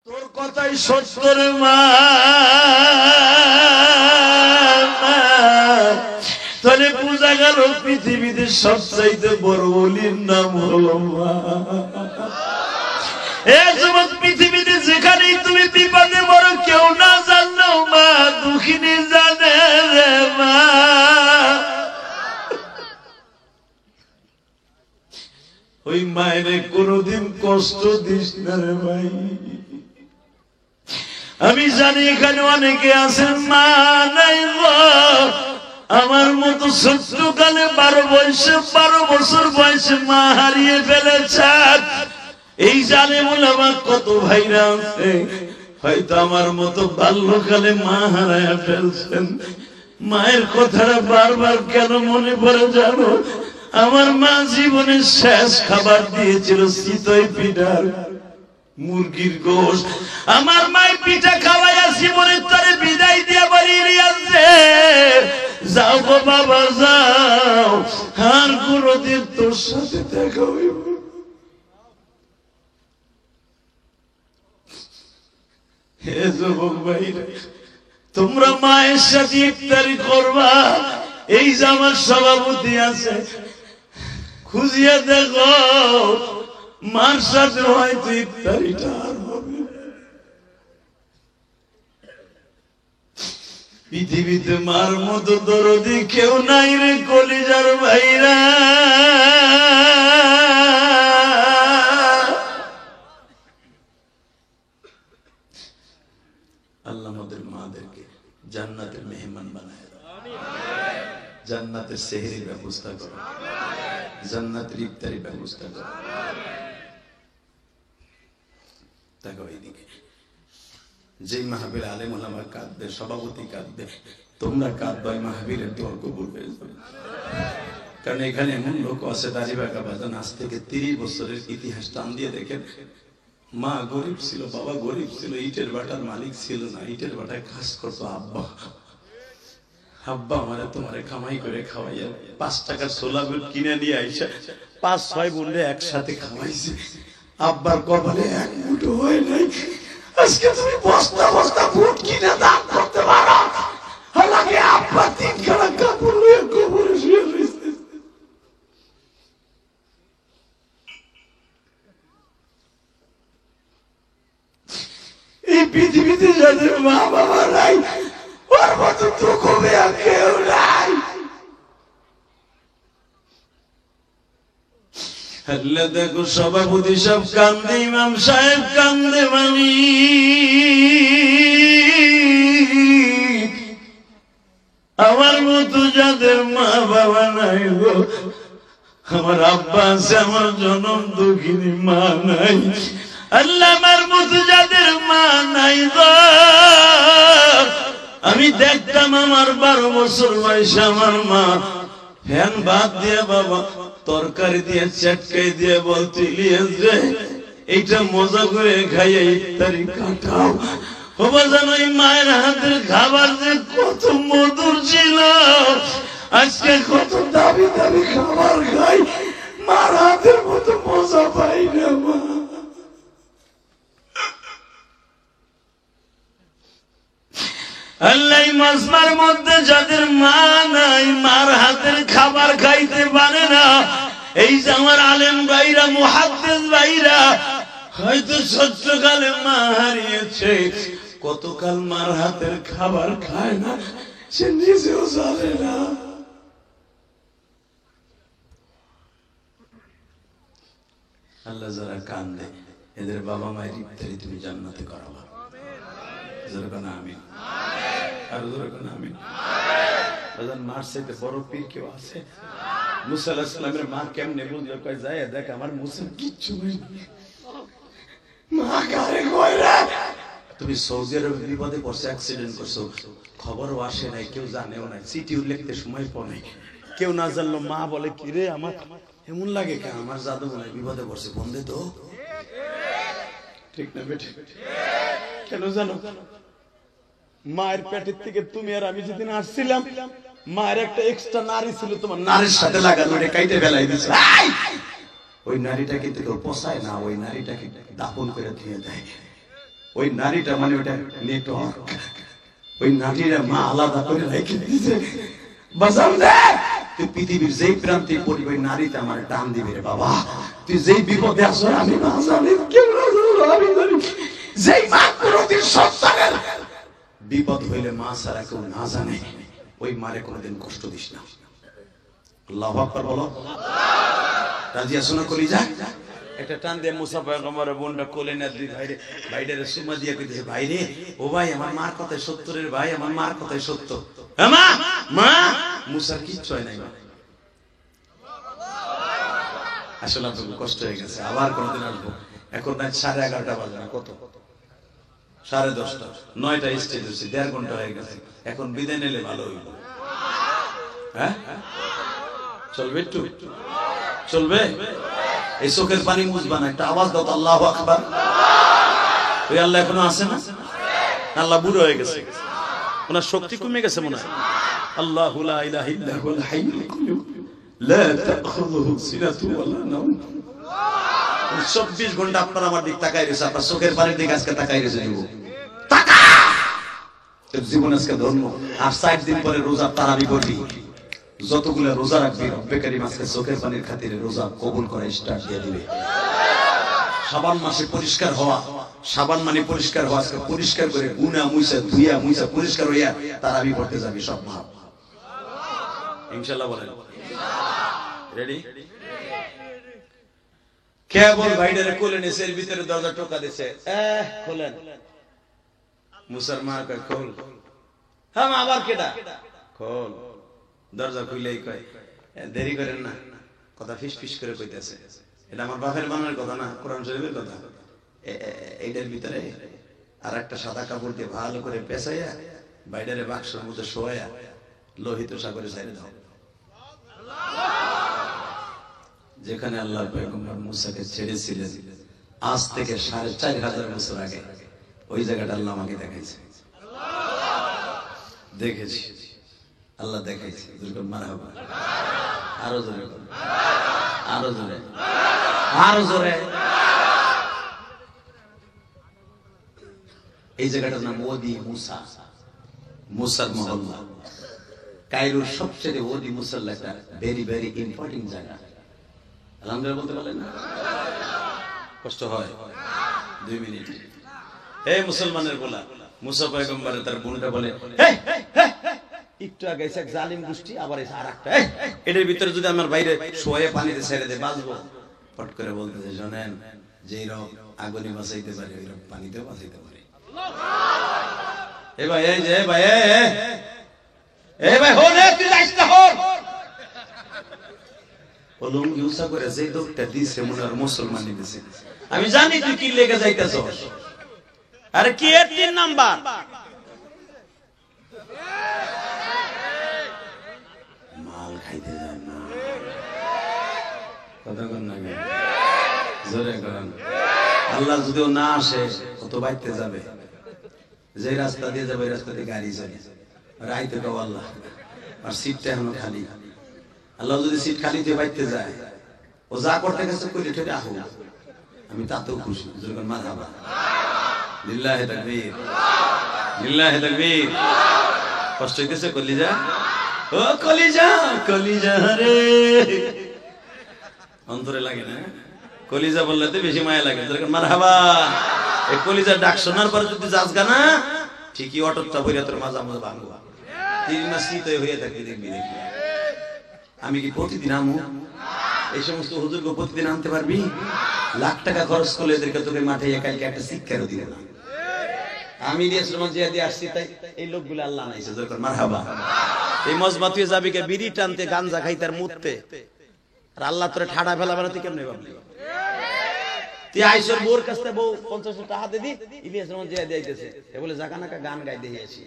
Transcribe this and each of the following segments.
তোর কথাই সত্য রে মা, তাহলে বোঝা গেল পৃথিবীতে সবচাইতে বড় ওলির নাম হলো মা। পৃথিবীতে যেখানেই তুমি বিপদে বড় কেউ না জানো মা, দুঃখিনী জানে রে মা। ওই মায়ের কোনদিন কষ্ট দিস না রে ভাই। আমি জানি এখানে অনেকে আছেন মা নাই গো, আমার মতো ছোট্ট কালে 12 বছর বয়সে মা হারিয়ে ফেলেছেন। এই জালেমুল আমার কত ভাইরা আছে হয়তো আমার মতো বাল্যকালে মা হারায় ফেলছেন। মায়ের কথাটা বারবার কেন মনে পড়ে জানো? আমার মা জীবনের শেষ খাবার দিয়েছিল চিতই পিঠার মুরগির গোশত। আমার মাই পিঠা খাওয়াইয়া জীবনের তরে বিদায় দিয়ে বলিয়ে আছে, যাও গো বাবা যাও, আর কোনদিন তোর সাথে দেখা হইব। হে যুবক ভাইরা, তোমরা মায়ের সাথে ইফতারি করবা। এই যে আমার সভাপতি আছে, খুঁজিয়ে দেখো মার সাথে হয়তো ইফতারিটা আর হবে। পৃথিবীতে মার মতো দরদি কেউ নাই রে কলিজার ভাইরা। আল্লাহ আমাদের মাদেরকে জান্নাতের মেহমান বানায় দাও, জান্নাতের সেহরির ব্যবস্থা করো, জান্নাতের ইফতারি ব্যবস্থা করো। দেখো এইদিকে যে মাহফিলে আলেম ওলামা কাঁদবে, সভাপতি কাঁদবে, তোমরা কাঁদবে, মাহফিলের দোয়া কবুল হয়ে যাবে। কারণ এখানে এমন লোক আছে দাড়িবাঁকা বাজান, আজ থেকে 30 বছরের ইতিহাস টান দিয়ে দেখেন, মা গরিব ছিল, বাবা গরিব ছিল, ইটের বাটার মালিক ছিল না, ইটের বাটায় কাজ করতো আব্বা। আব্বা আমারে তোমারে কামাই করে খাওয়াইয়া 5 টাকার ছোলা বুট কিনে নিয়ে আইসা 5-6 বোনরে একসাথে খাওয়াইছে। আব্বার কপালে এক মুঠো হয় নাই, আজকে তুমি বস্তা বস্তা বুট কিনে দান করতে পারো। হালাকে আব্বা 3 খানা কাপড় নিয়ে কবরে শুয়ে রয়েছে। এই পৃথিবীতে যাদের মা বাবা নাই, ওর মতো দুঃখ বেয়া কেউ নাই। আল্লাহ দেখো সভাপতি সব কান্দে, ইমাম সাহেব কান্দে, মানি আমার মতো যাদের মা বাবা নাই গো, আমার আব্বা আছে, আমার জনম দুঃখিনী মা নাই। আল্লাহ আমার মতো যাদের মা নাই গো, আমি দেখতাম আমার 12 বছর বয়সে আমার মা ফ্যান বাদ দিয়ে বাবা তরকারি দিয়ে চটকাই দিয়ে বলতে ইলিয়াসরে এইটা মজা করে খাইয়ে ইফতারি কাটাও। বাবা জানো এই মায়ের হাতের খাবার যে কত মধুর ছিল, আজকে কত দামি দামি খাবার খাই, মার হাতের মতো মজা পাই না মা। আল্লাহ মজমার মধ্যে যাদের মা নাই, মার হাতের খাবার খাইতে পারে না, এই যে আমার আলেম ভাইরা, মুহাদ্দিস ভাইরা হয়তো ছোট্টকালে মা হারিয়েছে, কতকাল মার হাতের খাবার খায় না, সে নিজেও জানে না। আল্লাহ যারা কান্দে এদের বাবা মায়ের ইফতারি তুমি জান্নাতে করাবা। মার চাইতে বড় পীর কেউ আছে? মুসা আলাইহিস সালামের মা কেমনে বুঝলো? কয় যায় দেখ আমার মুসা কিচ্ছু নেই। মা কারে কয় রে? তুমি সৌদি আরবে বিপদে পড়ছো, অ্যাক্সিডেন্ট করছো, খবরও আসে নাই, কেউ জানেও নাই, চিঠিও লিখতে সময় পাও নাই, কেউ না জানলো, মা বলে কি রে আমার এমন লাগে কেন? আমার জাদু মনে হয় বিপদে পড়ছে, বন্ধে তো ঠিক না বেটে? কেন জানো? মায়ের পেটের থেকে তুমি আর আমি যেদিন আসছিলাম, মায়ের একটা এক্সট্রা নারী ছিল, তোমার নারীর সাথে লাগানো, ওটা কাইটে ফেলাই দিছে। ওই নারীটাকে তো কেউ পোষায় না, ওই নারীটাকে দাফন করে দিয়ে দেয়। ওই নারীটা মানে ওটা নেটওয়ার্ক, ওই নারীরা মা আলাদা করে রেখে দিয়েছে। বাজান রে, তুই পৃথিবীর যেই প্রান্তে পড়বি ওই নারীতে আমার টান দিবে রে বাবা। তুই যেই বিপদে আসো আমি না জানি, কেউ না জানো, আমি জানি। যেই মা কোনদিন সন্তানের বিপদ হইলে মা ছাড়া কেউ না জানে, ওই মারে কোনদিন কষ্ট দিস না। আল্লাহু আকবার বলো। রাজি আছো না কলিজা? একটা টান দিয়ে মুসা পয়গম্বরের বোনটা কোলে না দুই ভাইরে ভাইটারে সুমা দিয়ে কইতেছে, ভাই রে, ও ভাই আমার মার কথাই সত্য রে ভাই, আমার মার কথাই সত্য। মা মা মুসার কিচ্ছু হয় নাই। আসলে আপনার কষ্ট হয়ে গেছে, আবার কোনদিন আসবো। এখন রাত 11:30 বাজে না, কত 10:30, 9টা স্টেজ হচ্ছে, 1.5 ঘন্টা হয়ে গেছে। এখন বিদায় নিলে ভালো হইল। হ্যাঁ চলবে, একটু চলবে। এই চোখের পানি মুছবা না, একটা আওয়াজ দাও আল্লাহু আকবার। ওই আল্লাহ এখনো আছে না? আল্লাহ বুড়ো হয়ে গেছে, ওনার শক্তি কমে গেছে মনে হয়। আল্লাহু লা ইলাহা ইল্লা হুয়াল হাইয়ুল কাইয়্যুম লা তাখুযুহু সিনাতুন ওয়া লা নাওম। 24 ঘন্টা আপনার আমার দিক তাকাই রয়েছে, আপনার চোখের পানির দিকে আজকে তাকাই রয়েছে। তাকা তোর জীবন আজকে ধন্য। আর 60 দিন পরে রোজা তারাবি করবি, যতগুলো রোজা রাখবি রব্বে কারীম আজকে চোখের পানির খাতিরে রোজা কবুল করে স্টার্ট দিয়ে দিবে। শাবান মাসে পরিষ্কার হওয়া, শাবান মানে পরিষ্কার হওয়া, আজকে পরিষ্কার করে গুনাহ মুইসা ধুইয়া মুইসা পরিষ্কার হইয়া তারাবি পড়তে যাবি সব মাপ ইনশাআল্লাহ। বলেন রেডি? কেবল ভাইটারে কোলে নিছে, এর ভিতরে দরজা টোকা দিছে, খোলেন। মুসার মা কয় খোল। হ্যাঁ মা, আবার কেডা? খোল। দরজা খুইলেই কয়, দেরি করেন না, কথা ফিস ফিস করে কইতেছে। এটা আমার বাপের বানানোর কথা না, কোরআন শরীফের কথা। এইটার ভিতরে আর একটা সাদা কাপড় দিয়ে ভালো করে পেঁচাইয়া বাইরের বাক্সের মধ্যে শোয়া লোহিত সাগরে ছেড়ে দাও। যেখানে আল্লাহ পয়গম্বর মুসাকে ছেড়েছিলেন আজ থেকে 4500 বছর আগে, ওই জায়গাটা আল্লাহ আমাকে দেখাইছে, দেখেছি। আল্লাহ দেখাইছে। মারহাবা। আরো জোরে, আরো জোরে, আরো জোরে। এই জায়গাটার নাম ওয়াদি মুসা, মুসার মহল্লা। কায়রোর সবচেয়ে ওয়াদি মুসাল্লা একটা ভেরি ভেরি ইম্পর্টেন্ট জায়গা। আলহামদুলিল্লাহ বলতে পারলেন না? কষ্ট হয় 2 মিনিট। এই মুসলমানের বলা মুসা পয়গম্বর তার বোনটা বলে, একটু আগে এক জালিম গোষ্ঠী, আবার এসে আরেকটা, এটার ভিতরে যদি আমার বাইরে শোয়ে পানিতে ছেড়ে দেয় বাঁচবো। পট করে বলতেছে, শোনেন, যেই রকম আগুনে বাঁচাইতে পারে ওই রকম পানিতেও বাঁচাইতে পারে। এ ভাই, এই যে ভাই, এ ভাই হো রে, তুই যাইস না, হো ওলুম ইউসা করে যে দোকটা দিছে মনে হয় মুসলমানই দিছে। আমি জানি তুই কি লেগে যাইতাছস। আরে কি এর 3 নাম্বার? মাল খাইতে যায় না, কথা কন না, জোরে করেন। আল্লাহ যদিও না আসে কত বাইতে যাবে, যে রাস্তা দিয়ে যাবে রাস্তা দিয়ে গাড়ি চলে রাইতে গাও আল্লাহ, আর সিটটা এখনো খালি। আল্লাহ যদি সিট খালি দিয়ে বাইতে যায়, ও যা করতে গেছে কইলে ঠেলে আহু, আমি তাতেও খুশি। যখন মারহাবা, লিল্লাহি তাকবীর, লিল্লাহি তাকবীর। কষ্ট হইতেছে কলিজা, ও কলিজা, কলিজা রে, অন্তরে লাগে না? কলিজা বললে তো বেশি মায়া লাগে। যখন মারহাবা, এই কলিজার ডাক শোনার পরে যদি যাস গানা, ঠিকই অটোটা বইরা তোর মাজা মাজা ভাঙবো। 3 মাস শীত হয়ে থাকবি, দেখবি দেখবি। আমি কি প্রতিদিন আমু? এই সমস্ত হুজুরকে প্রতিদিন আনতে পারবি? লাখ টাকা খরচ করলে এদেরকে তোকে মাঠে একাইকে একটা শিক্ষারও দিবে না। আমি দিয়েছিলাম জিয়া দিয়ে আসছি, তাই এই লোকগুলো আল্লাহ নাইছে। যখন মারহাবা, এই মজমা তুই যাবি কে বিড়ি টানতে, গাঞ্জা খাইতে আর মুততে, আর আল্লাহ তোরে ঠাডা ফেলা বানাতে কেমনে ভাবলি? তুই আইসর বোর কাছে বউ 50 টাকা দে দি, ইলিয়াস রহমান জিয়া দিয়েছে, এ বলে জাকানাকা গান গাই দিয়ে আসি,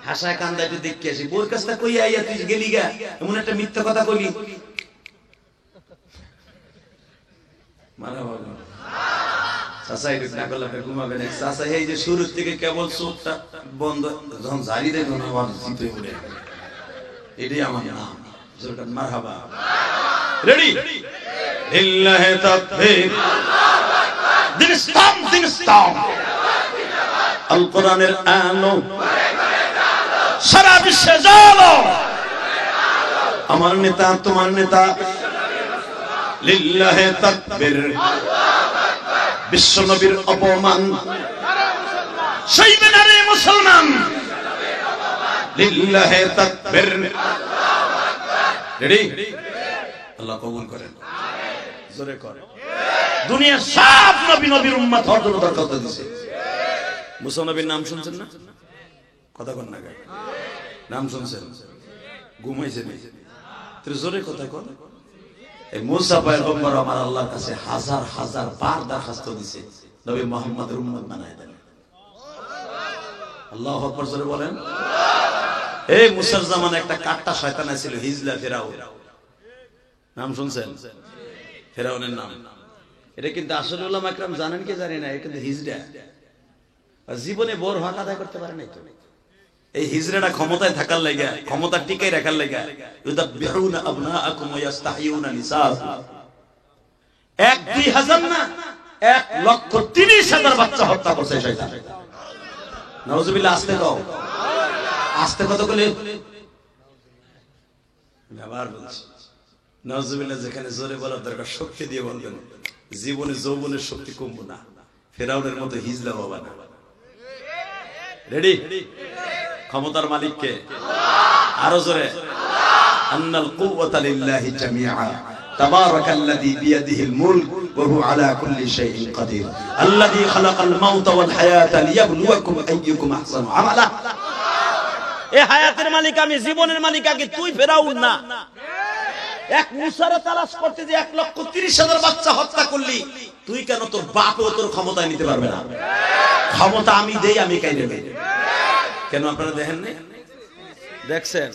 হাসায় কান্দাইতে দেখে আসি। বোর কাছে কই আইয়া তুই গেলি গা, এমন একটা মিথ্যা কথা কইলি। মারহাবা চাচা, একটু না করলে আপনি ঘুমাবেন। চাচা এই যে শুরুর থেকে কেবল চোখটা বন্ধ, যখন জারি দেয় তখন আমার জিতে উঠে, এটাই আমার নাম। মারহাবা, রেডি? লিল্লাহি তাকবীর, দিন ইসলাম, দিন ইসলাম, আল কোরআনের আলো সারা বিশ্বে জ্বালো। আমার নেতা তোমার নেতা, লিল্লাহে তাকবীর, বিশ্ব নবীর অপমান সইবে না রে মুসলমান, লিল্লাহে তাকবীর। রেডি? আল্লাহ কবুল করেন, জোরে করেন। দুনিয়ার সব নবী নবীর উম্মত হওয়ার জন্য দরখাস্ত দিয়েছে। মুসা নবীর নাম শুনছেন না? কথা কন না, নাম শুনছেন? ঘুমাইছেন? জোরে কথা কন। এই মুসা পয়গম্বর আমার আল্লাহর কাছে হাজার হাজার বার দরখাস্ত দিয়েছে, নবী মুহাম্মদের উম্মত বানায় দেন। আল্লাহু আকবার, জোরে বলেন। এই মুসার জামানে একটা কাট্টা শয়তান ছিল, হিজলা ফেরাউন। নাম শুনছেন? ফেরাউনের নাম। এটা কিন্তু আসলে উলামা ইকরাম জানেন কি জানেন না, এটা কিন্তু হিজড়া। জীবনে বোর হক আদায় করতে পারে নাই তো। এই হিজড়াটা ক্ষমতায় থাকার লাগা, ক্ষমতা টিকাই রাখার লাগা, ইউদাব্বিহুনা আবনাআকুম ওয়া ইস্তাহয়ুনা নিসাআকুম। 1-2 না, 1,30,000 বাচ্চা হত্যা করছে শয়তান। নাউজুবিল্লাহ। আস্তে কও, আস্তে কত বলে ব্যবহার বলছি। নাউজুবিল্লাহ। যেখানে জোরে বলার দরকার শক্তি দিয়ে বলবেন। জীবনে যৌবনের শক্তি কমবো না, ফেরাউনের মতো হিজলা বাবা না। রেডি? ক্ষমতার মালিক কে? আরো জোরে। আন্নাল কুওয়াতা লিল্লাহি জামিআ তাবারাকাল্লাযী বিয়াদিহিল মুলক ওয়া হুয়া আলা কুল্লি শাইইন কাদির আল্লাযী খালাকাল মাউতা ওয়াল হায়াতা লিয়াবলুয়াকুম আইয়ুকুম আহসানু আমালা। এই হায়াতের মালিক আমি, জীবনের মালিক আগে তুই, ফেরাউন না। এক মুসারে তালাশ করতে যে 1,30,000 বাচ্চা হত্যা করলি, তুই কেন তোর বাপও তোর ক্ষমতায় নিতে পারবে না? ক্ষমতা আমি দেই, আমি কাই নেবে। কেন আপনারা দেখেন না? দেখছেন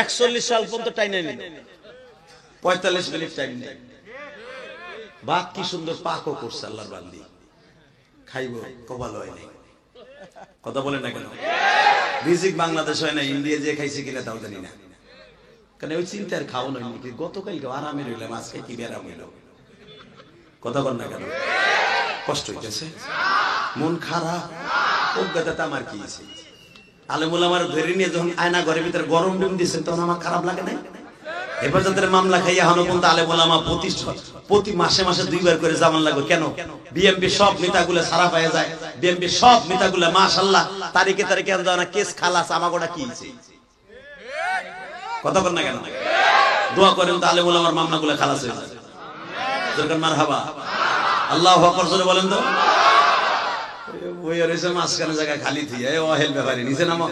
41 সাল পর্যন্ত টাইম নেই, 45 মিনিট টাইম নেই। বাপ কি সুন্দর পাকও করছে আল্লাহর বান্দি, খাইব কপাল হয় নাই। কথা বলেন না কেন? রিজিক বাংলাদেশ হয় না, ইন্ডিয়া যে খাইছে কিনা তাও জানি না। কারণ ওই চিন্তার খাওয়ানো হয়নি। গতকালকে আরামে রইলাম, আজকে কি বেরাম হইল? কথা বল না কেন? কষ্ট হইতেছে, মন খারাপ, অজ্ঞতা। আমার কি আলেমুল আমার ধরে নিয়ে যখন আয়না ঘরের ভিতরে গরম ডিম দিয়েছেন, তখন আমার খারাপ লাগে নাই? হেফাজতের মামলা খাইয়া হনো পর্যন্ত আলেমুল আমা প্রতি মাসে মাসে 2 বার করে জামান লাগবে। কেন? বিএমপি সব নেতাগুলো সারা পায়ে যায়, বিএমপি সব নেতাগুলো মাশাআল্লাহ তারিখে তারিখে না কেস খালাস। আমাগোটা কি হইছে? কথা বল না কেন? দোয়া করেন তো আলেমুল আমার মামলাগুলো খালাস হয়ে যায়। দরকার মারহাবা, আল্লাহু আকবার, জোরে বলেন তো। ওই রয়েছে মাঝখানে জায়গা খালি থিয়ে অহেল ব্যাপারে নিচে নামো।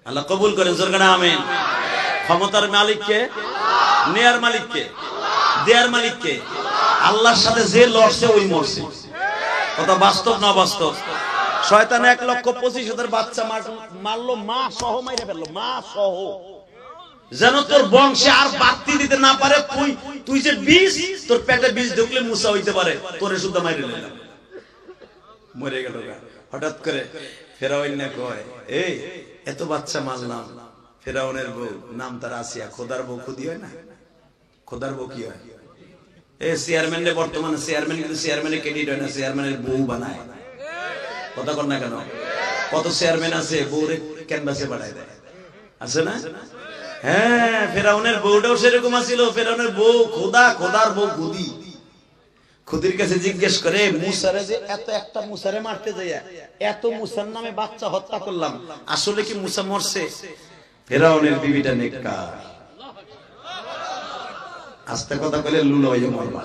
আল্লাহ কবুল করেন, জোরে আমিন। ক্ষমতার মালিককে, নেয়ার মালিককে, দেয়ার মালিককে। আল্লাহর সাথে যে লড়ছে ওই মরছে। কথা বাস্তব না বাস্তব? শয়তান 1,25,000 বাচ্চা মারলো, মা সহ মাইরে ফেললো, মা সহ। যেন তোর বংশে আর বাড়তি দিতে না পারে। তুই যে বীজ, তোর পেটে বীজ ঢুকলে মুসা হইতে পারে, তোরে শুদ্ধ মাইরে নিলাম, মরে গেল। হঠাৎ করে ফেরাউন না কয়, এই এত বাচ্চা মারলাম। ফেরাউনের বউ নাম তার আসিয়া, খোদার বউ খুদি হয় না? খোদার বউ কি হয়? এই চেয়ারম্যানের, বর্তমানে চেয়ারম্যান কিন্তু চেয়ারম্যানের ক্যান্ডিডেট হয় না, চেয়ারম্যানের বউ বানায়। কথা কর না কেন? কত চেয়ারম্যান আছে বউরে ক্যানভাসে বানায় দেয়, আছে না? হ্যাঁ, ফেরাউনের বউটাও সেরকম ছিল। ফেরাউনের বউ খোদা, খোদার বউ খুদি। খুদির কাছে জিজ্ঞেস করে, মুসারে যে একটা মুসারে মারতে যাইয়া এত মুসার নামে বাচ্চা হত্যা করলাম, আসলে কি মুসা মরছে? ফেরাউনের বিবিটা নেককার। আস্তে কথা বলে লুলো হয়ে মরবা।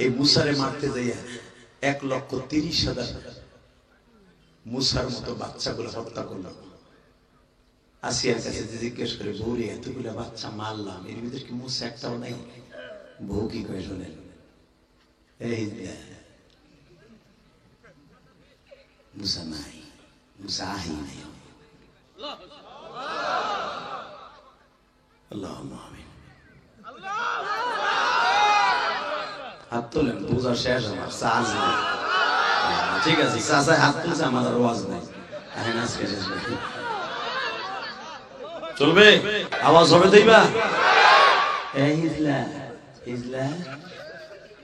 এই মুসারে মারতে যাইয়া 1,30,000 মুসার মতো বাচ্চাগুলো হত্যা করলাম। আসিয়ার কাছে জিজ্ঞেস করে, বউরে এতগুলো বাচ্চা মারলাম, এর ভিতরে কি মুসা একটাও নাই? বউ কি কয় শোনেন, এই মুসা নাই, মুসা আহি নাই। আল্লাহুম্মা আমিন। হাত তোলেন, পূজা শেষ আমার, চার্জ নেই। ঠিক আছে, চাচায় হাত তুলছে, আমার আর ওয়াজ নাই। আজকে শেষ চলবে, আওয়াজ হবে দইবা।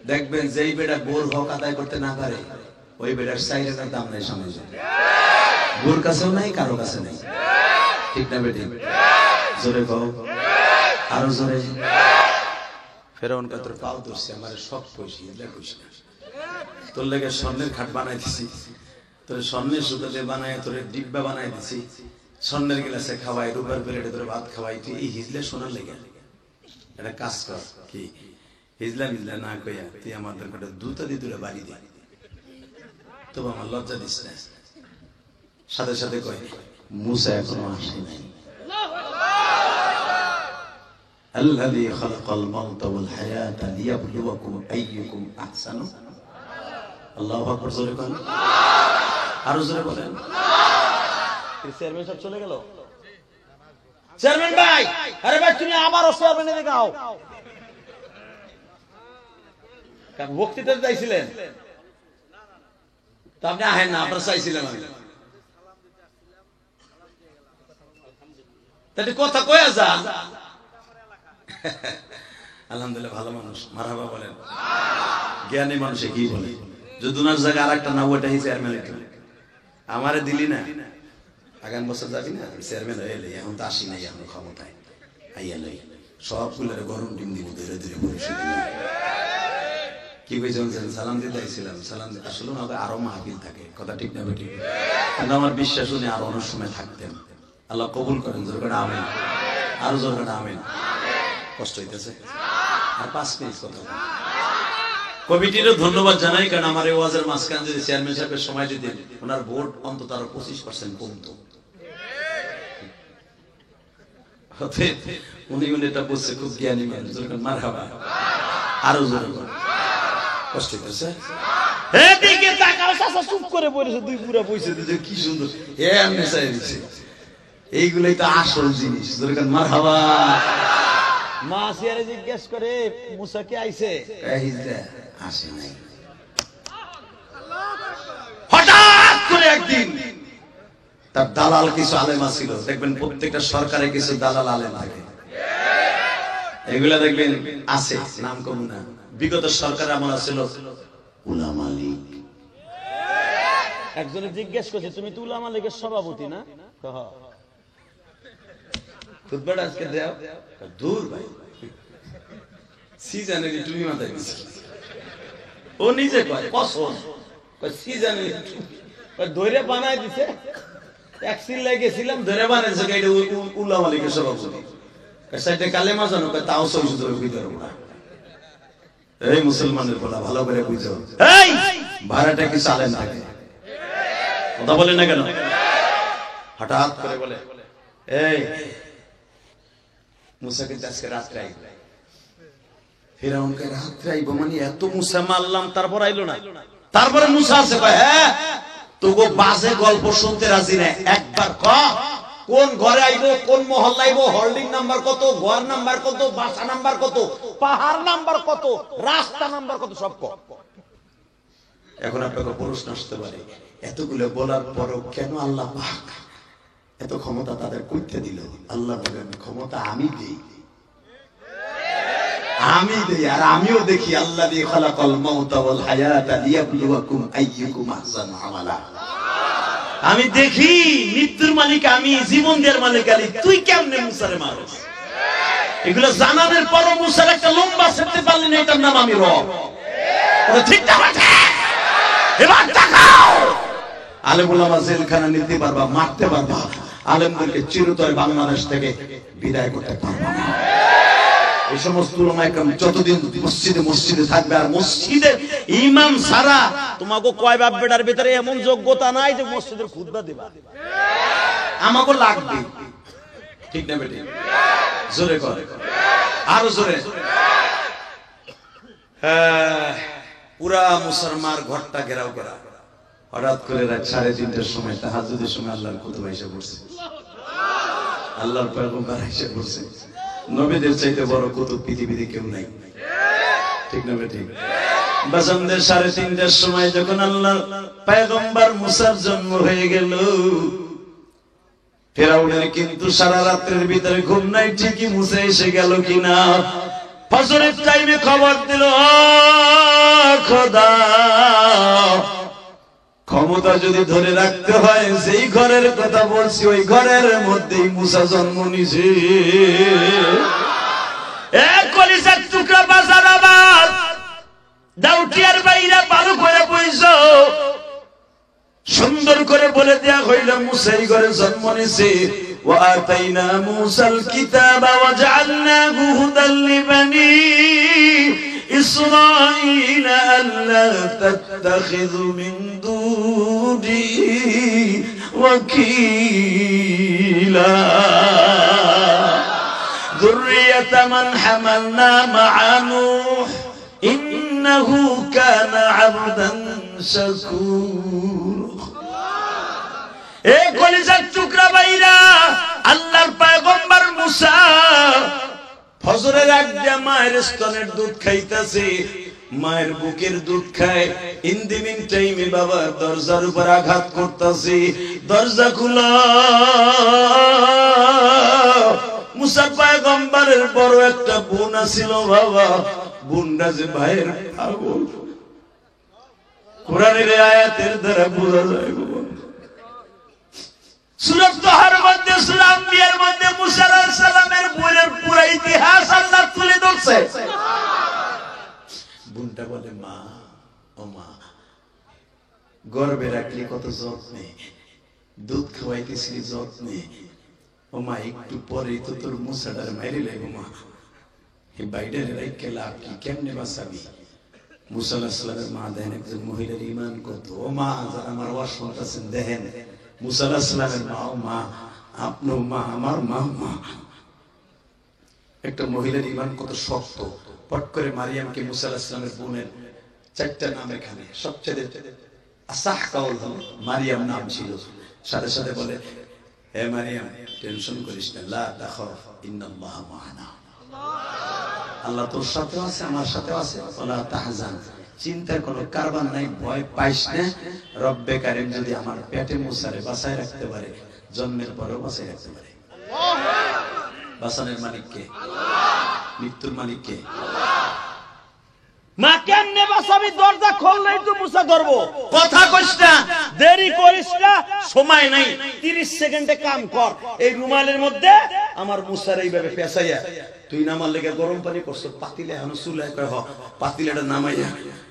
দেখবেন যেই বেটা বোর হক আদায় করতে না পারে, ওই বেটার সাইরের দাম নাই সমাজে, গোর কাছেও নাই, কারো কাছে নাই, ঠিক না বেটি? জোরে কও, আরো জোরে। ফেরাউন কা তোর পাও ধরছে, আমার সব কইছি, দেখোস না তোর লেগে স্বর্ণের খাট বানাই দিছি, তোর স্বর্ণের সুতাতে বানাই, তোর ডিব্বা বানাই দিছি, স্বর্ণের গ্লাসে খাওয়াই, রূপার প্লেটে তোর ভাত খাওয়াই, তুই এই হিজলে শোনার লেগে একটা কাজ কর, কি হিজলা মিজলা না কইয়া তুই আমাদের একটা দুটা দিয়ে তুলে বাড়ি দে, তবু আমার লজ্জা দিস না। সাথে সাথে কয় মুসা এখনো আসে নাই। আল্লাযী খালাকাল মাউতা ওয়াল হায়াতা লিয়াবলুয়াকুম আইয়ুকুম আহসানু। আল্লাহু আকবার, জোরে বলেন, আরো জোরে বলেন। চেয়ারম্যান সাহেব চলে গেল। চেয়ারম্যান ভাই, আরে ভাই তুমি আবারও চেয়ারম্যানে দেখাও। কারণ বক্তৃতা চাইছিলেন তা আপনি আহেন না, আপনার চাইছিলাম আমি, তাহলে কথা কয়ে যান। আলহামদুলিল্লাহ ভালো মানুষ, মারহাবা বলেন। জ্ঞানী মানুষে কি বলে, যদি ওনার জায়গায় আর একটা না ওটা চেয়ারম্যান, আমারে দিলি না, আগামী বছর যাবি না চেয়ারম্যান হয়ে এলে, এখন তো আসি নাই, এখন ক্ষমতায় আইয়া লই সব ফুলের গরম ডিম দিব, ধীরে ধীরে পরিষদ কি কইছেন, সালাম দিতে আইছিলাম, সালাম দিতে আসলে আমাদের আরো মাহফিল থাকে, কথা ঠিক না বেটি? কিন্তু আমার বিশ্বাস উনি আরো অনেক সময় থাকতেন। আল্লাহ কবুল করেন, জোর করে আমিন, আরো জোর করে আমিন। কষ্ট হইতেছে, আর 5 মিনিট কথা। কমিটিরও ধন্যবাদ জানাই, কারণ আমার এই ওয়াজের মাঝখানে যদি চেয়ারম্যান সাহেবের সময় যদি ওনার ভোট অন্তত আরো 25% কমতো, উনি এটা বুঝছে, খুব জ্ঞানী মানুষ, মারহাবা, আরো জোরে কষ্ট হইতেছে। এদিকে তাকাও, চাচা চুপ করে পড়েছে, দুই পুরা পয়সা দিছে, কি সুন্দর এমনি চাই দিছে, এইগুলাই তো আসল জিনিস, মারহাবা। মা সিয়ারে জিজ্ঞেস করে মুসা কে আইছে, আসে নাই। হঠাৎ করে একদিন তার দালাল কিছু আলেমা ছিল, দেখবেন প্রত্যেকটা সরকারে কিছু দালাল আলেম থাকে, এগুলা দেখবেন আছে, নাম কম না। বিগত সরকার আমল ছিল উলামা লীগ। একজনে জিজ্ঞেস করছে তুমি তো উলামা লীগের সভাপতি না? আজকে দেও দূর ভাই, সিজনের তুমি মাথায় দিছি, ও নিজে কয় কসম, কয় সিজনের ধরে বানাই দিছে, এক সিল্লাই গেছিলাম ধরে বানাইছে, এটা উলামা লীগের সভাপতি, সাইডে কালেমা জানো, তাও সহিষ্ণু ধরে বুঝতে পারবো না। এই মুসলমানের বলা ভালো করে বুঝো, এই ভাড়াটা কি চালেন থাকে, কথা বলেন না কেন? হঠাৎ করে বলে এই মুসাকে আজকে রাত্রে আইবে। ফিরাউনকে রাত্রে আইব মানে এত মুসা মারলাম, তারপর আইলো না, তারপরে মুসা আছে কয় হ্যাঁ তোগো বাজে গল্প শুনতে রাজি না, একবার ক কোন ঘরে আইবো, কোন মহল্লা আইবো, হোল্ডিং নাম্বার কত, ঘর নাম্বার কত, বাসা নাম্বার কত, পাহাড় নাম্বার কত, রাস্তা নাম্বার কত, সব ক। এখন আপনাকে প্রশ্ন আসতে পারে, এতগুলো বলার পরও কেন আল্লাহ পাক এত ক্ষমতা তাদের কইতে দিল? আল্লাহ বলেন ক্ষমতা আমি দেই, আমি দেই, আর আমিও দেখি। আল্লাযী খালাকাল মাউতা ওয়াল হায়াতা লিয়াবলুয়াকুম আইয়ুকুম আহসানু আমালা। আমি দেখি, মৃত্যুর মালিক আমি, জীবন দেওয়ার মালিক আলী, তুই কেমনে মুসারে মারস? এগুলো জানানোর পরও মুসার একটা লম্বা ছেড়তে পারলি না, এটার নাম আমি রব। ঠিক না? এবার দেখাও আলেম ওলামা জেলখানা নিতে পারবা, মারতে পারবা, আলেমদেরকে চিরতরে বাংলাদেশ থেকে বিদায় করতে পারবা না। এই সমস্ত উলামা একরাম যতদিন মসজিদে মসজিদে থাকবে, আর মসজিদের ইমাম ছাড়া তোমাকে কয় বাপ বেটার ভিতরে এমন যোগ্যতা নাই যে মসজিদের খুতবা দিবা, আমাকে লাগবে, ঠিক না বেটি? জোরে করে, আরো জোরে। পুরা মুসলমান ঘরটা ঘেরাও করা। হঠাৎ করে রাত 3:30টার সময় তাহাজ্জুদের সময় আল্লাহর খুতবা এসে পড়ছে, আল্লাহর পয়গম্বর এসে পড়ছে। নবীদের চাইতে বড় কুতুব পৃথিবীতে কেউ নাই, ঠিক না বেটি? বাসন্তের 3:30টার সময় যখন আল্লাহর পয়গম্বর মুসার জন্ম হয়ে গেল, ফেরাউনের কিন্তু সারা রাতের ভিতরে ঘুম নাই, ঠিকই মুসা এসে গেল কিনা। ফজরের টাইমে খবর দিল, খোদা ক্ষমতা যদি ধরে রাখতে হয়, যেই ঘরের কথা বলছি ওই ঘরের মধ্যেই মুসা জন্ম নিছে। এক কলিজার টুকরা বাজার আবাদ দাউটিয়ার বাইরে ভালো করে বইছো, সুন্দর করে বলে দেয়া হইল মুসা এই ঘরে জন্ম নিছে। ওয়া আতাইনা মুসাল কিতাবা ওয়া জাআলনাহু হুদাল লিবানি إسرائيل ألا تتخذوا من دوني وكيلا ذرية من حملنا مع نوح إنه كان عبدا شكورا এই কলিজার টুকরা বাইরা আল্লাহর পয়গম্বর মুসা ফজরের আগে মায়ের স্তনের দুধ খাইতেছে, মায়ের বুকের দুধ খায়। ইন দি মিন টাইমে বাবা দরজার উপর আঘাত করতেছে, দরজা খুলো। মুসা পয়গম্বরের বড় একটা বোন ছিল বাবা, বোনটা যে ভাইয়ের পাগল, কোরআনের আয়াতের দ্বারা বোঝা যায় বাবা। সূরা তাহার মধ্যে, সূরা আম্বিয়ার মধ্যে মুসা আলাইহিস সালামের বোনের পুরো ইতিহাস আল্লাহ তুলে ধরছে। বোনটা বলে, মা ও মা, গর্ভে রাখলি কত যত্নে, দুধ খাওয়াইতেছিলি যত্নে, ও মা একটু পরেই তো তোর মুসাটার মাইরে লাগবো মা, এই বাইরের রাইকে লাভ কি, কেমনে বাঁচাবি? মুসা আলাইহিস সালামের মা দেখেন একজন মহিলার ঈমান কত। ও মা, যারা আমার ওয়াজ শুনতেছেন দেখেন, মুসা আলাইহিস সালামের মা, ও মা, আপনি মা, আমার মা, মা, একটা মহিলার ঈমান কত শক্ত। পট করে মারিয়ামকে মুসা আলাইহিস সালামের বোনের চারটা নাম এখানে সবচেয়ে আসাহ কাউল মারিয়াম নাম ছিল। সাথে সাথে বলে, হে মারিয়াম, টেনশন করিস না, লা তাখাফ ইন্নাল্লাহ মা'ানা, আল্লাহ তোর সাথে আছে, আমার সাথে আছে, ওয়ালা তাহজান, চিন্তার কোনো কারবার নাই, ভয় পাইস না। রব্বে কারীম যদি আমার পেটে মুসারে বাঁচায় রাখতে পারে, জন্মের পরেও বাঁচায় রাখতে পারে। বাঁচানোর মালিক কে? মৃত্যুর মালিক কে? মা কেমনে বাঁচাবি? দরজা খুললেই তো মুসা ধরবো। কথা কইস না, দেরি করিস না, সময় নাই, 30 সেকেন্ডে কাম কর। এই রুমালের মধ্যে আমার মুসার এইভাবে পেঁচাইয়া, তুই নামার লেগে গরম পানি করছ, পাতিলে এখন চুলায় কয়, হ পাতিলেটা নামাইয়া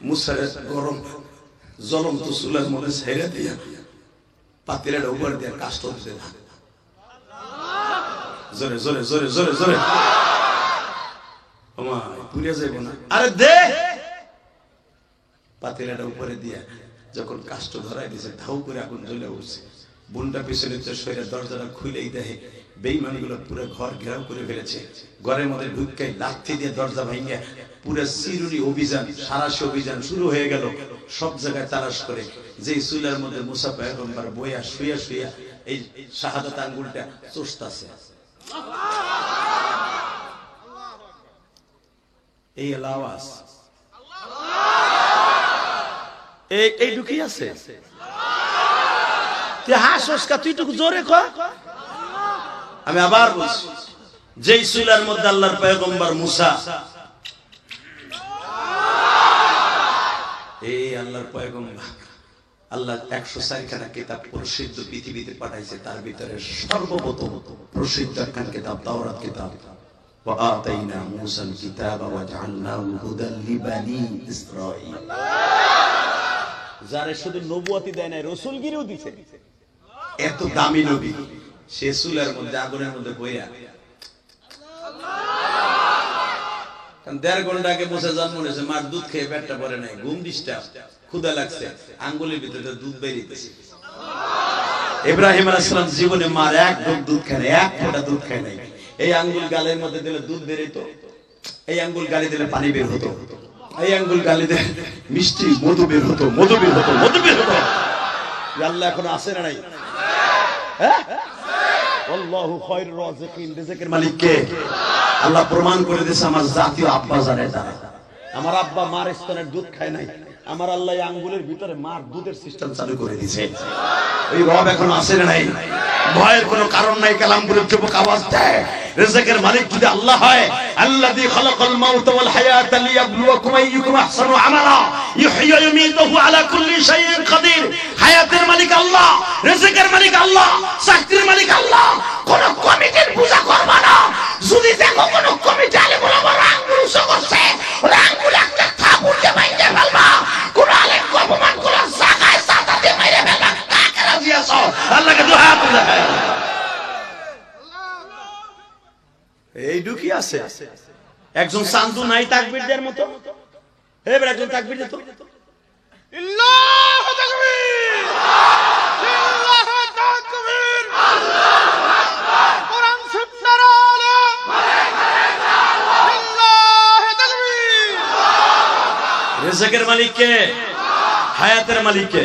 মুসার গরম জ্বলন্ত চুলার মধ্যে ছেড়ে দিয়া পাতিলেটা উপর দিয়া কাষ্ট দিতে থাক, জোরে জোরে জোরে জোরে জোরে, পুড়ে যাইব না। আরে দে, পাতিলাটা উপরে দিয়া যখন কাষ্ট ধরাই দিছে, ধাউ করে আগুন জ্বলে উঠছে। বোনটা পিছনে সরে দরজাটা খুলেই দেখে বেঈমানগুলো পুরো ঘর ঘেরাও করে ফেলেছে। ঘরের মধ্যে ঢুকাই লাথি দিয়ে দরজা ভাঙিয়ে পুরো চিরুনি অভিযান, সারাশি অভিযান শুরু হয়ে গেল। সব জায়গায় তালাশ করে যে চুলার মধ্যে মুসা পয়গম্বর বইয়া শুয়া শুয়া এই শাহাদাত আঙ্গুলটা চষতাছে, এই আওয়াজ এই ঢুকি আছে। তুই টুকু জোরে কর। আমি আবার বলছি, যেই চুলার মধ্যে আল্লাহর পয়গম্বর মুসা, এই আল্লাহর পয়গম্বর, আল্লাহ 104 খানা কিতাব প্রসিদ্ধ পৃথিবীতে পাঠাইছে, তার ভিতরে সর্বপ্রথম প্রসিদ্ধ একখান কিতাব তাওরাত কিতাব। وآتينا موسى الكتاب وجعلناه هدى لبني إسرائيل। যারা শুধু নবুয়তি দেয় না, রাসূলগিরিও দিয়েছে। এত দামি নবী, সে চুলার মধ্যে আগুনের মধ্যে বইয়া 1.5 ঘন্টা আগে মুসা জন্ম নিয়েছে, মার দুধ খেয়ে পেটটা ভরে নাই, ঘুম ডিস্টার্ব, ক্ষুধা লাগছে, আঙ্গুলের ভিতরে দুধ বেরিয়েছে। ইব্রাহিম আলাইহিস সালাম জীবনে মার এক ঢোক দুধ খায়, এক ফোঁটা দুধ খায় নাই। এই আঙ্গুল গালের মধ্যে দিলে দুধ বের হতো, এই আঙ্গুল গালে দিলে পানি বের হতো, এই আঙ্গুল গালে দিলে মিষ্টি মধু বের হতো, মধু বের হতো, মধু বের হতো। আল্লাহ এখন আছে না নাই? হ্যাঁ, আল্লাহু খায়রুর রাযিকিন, রিজিকের মালিক কে? আল্লাহ প্রমাণ করে দিয়েছে আমার জাতীয় আব্বা জানের দ্বারা। আমার আব্বা মার স্তনের দুধ খায় নাই, আমার আল্লাহ আঙ্গুলের ভিতরে মার দুধের সিস্টেম চালু করে দিয়েছে। ওই রব এখন আছে না নাই? ভয়ের কোনো কারণ নাই, কালামপুরের যুবক আওয়াজ দেয়, রিজিকের মালিক যদি আল্লাহ হয়, আল্লাযী খালাকাল মাউতা ওয়াল হায়াতা লিয়াবলুয়াকুম আইয়ুকুম আহসানু আমালা ইউহয়ী ওয়া ইউমীতুহু আলা কুল্লি শাইইন কাদির। রিজিকের মালিক আল্লাহ, চাকরির মালিক আল্লাহ। কোন কমিটির পূজা করবা না। যদি দেখো কোন কমিটি আলেমুল আমার আঙ্গুল উঁচু করছে, ওই আঙ্গুল একটা থাপুর দিয়ে মাইরে ফেলবা। কোন আলেমকে অপমান করার জায়গায় চাটা দিয়ে মাইরে ফেলবা। কাকে রাজি আছো? আল্লাহকে দুই হাত তুলে দেখাও। এই ঢুকি আছে একজন চান্দু নাই তাকবীর দেওয়ার মতো। এবার একজন তাকবীর দিত। আল্লাহু তাকবীর, আল্লাহু তাকবীর, আল্লাহু আকবার। কোরআন সুন্নাহর আলো, আল্লাহু তাকবীর। রিজিকের মালিক কে? হায়াতের মালিক কে?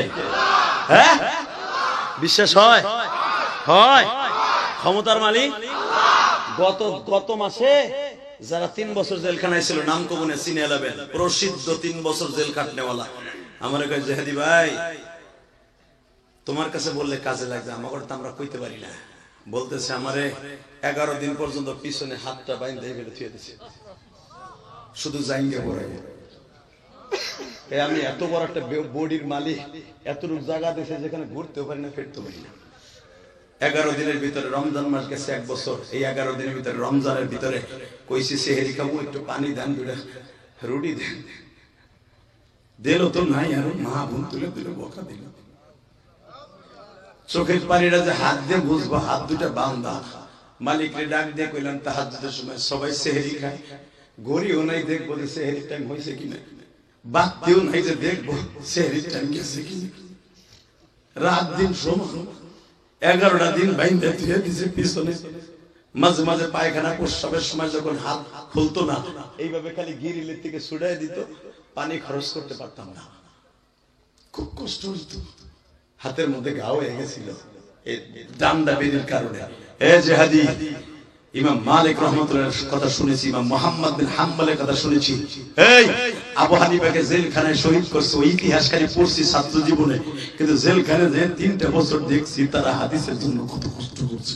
হ্যাঁ, বিশ্বাস হয়? হয়। ক্ষমতার মালিক গত মাসে যারা 3 বছর জেলখানায় ছিল, নাম কবনে চিনে এলাবেন, প্রসিদ্ধ 3 বছর জেল কাটনেওয়ালা। আমার কয় জেহাদি ভাই, তোমার কাছে বললে কাজে লাগবে, আমার তো আমরা কইতে পারি না। বলতেছে আমারে 11 দিন পর্যন্ত পিছনে হাতটা বাইন্ধে ফেলে থুয়ে দিছে, শুধু জাইঙ্গে পড়ে। আমি এত বড় একটা বডির মালিক, এতটুকু জায়গা দিয়েছে যেখানে ঘুরতেও পারি না, ফিরতেও পারি না। 11 দিনের ভিতরে রমজান মাস গেছে 1 বছর। এই 11 দিনের ভিতরে রমজানের ভিতরে কইছি সেহরি খাবো, একটু পানি দেন, দুটা রুটি দেন, দিল তো নাই। আর মা বোন তুলে দিল, বকা দিল। চোখের পানিটা যে হাত দিয়ে বুঝবো, হাত দুটা বান্ধা। মালিকরে ডাক দিয়ে কইলাম তাহাজ্জুদের সময় সবাই সেহরি খায়, গড়িও নাই দেখবো যে সেহরির টাইম হয়েছে কিনা, বাতিও নাই যে দেখবো সেহরির টাইম গেছে কিনা। রাত দিন সমান 11টা দিন বাইন্ধে ধুয়ে দিছে পিছনে। মাঝে মাঝে পায়খানা প্রস্রাবের সময় যখন হাত খুলতো না, এইভাবে খালি গিরিলের থেকে ছুড়াই দিত, পানি খরচ করতে পারতাম না, খুব কষ্ট হতো। হাতের মধ্যে ঘা হয়ে গেছিল এই ডান্ডা বেরির কারণে। এই জেহাদি ইমাম মালিক রাহমাতুল্লাহর কথা শুনেছি, ইমাম মুহাম্মদ বিন হাম্বলের কথা শুনেছি। এই আবু হানিফাকে জেলখানায় শহীদ করছে, ওই ইতিহাস খালি পড়ছি ছাত্র জীবনে, কিন্তু জেলখানায় যে 3টা বছর দেখছি তারা হাদিসের জন্য কত কষ্ট করছে।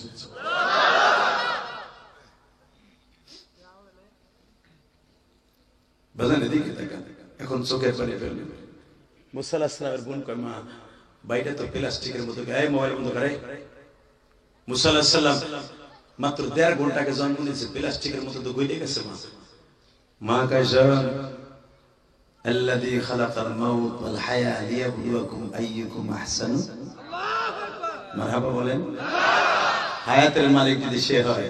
বাজান এদিকে তাকান, এখন চোখের পানি ফেলবে। মুসা আলাইহিস সালামের বোন কয়, মা বাইটা তো প্লাস্টিকের মতো, এই মোবাইল বন্ধ করে। মুসা আলাইহিস সালাম মাত্র 1.5 ঘন্টাকে জন্ম নিয়েছে, প্লাস্টিকের মতো তো গইলে গেছে। মা কায়সা আল্লাযী খালাকাল মাউত ওয়াল হায়া লিয়াবলুয়াকুম আইয়ুকুম আহসানু। মারহাবা বলেন। হায়াতের মালিক যদি সে হয়,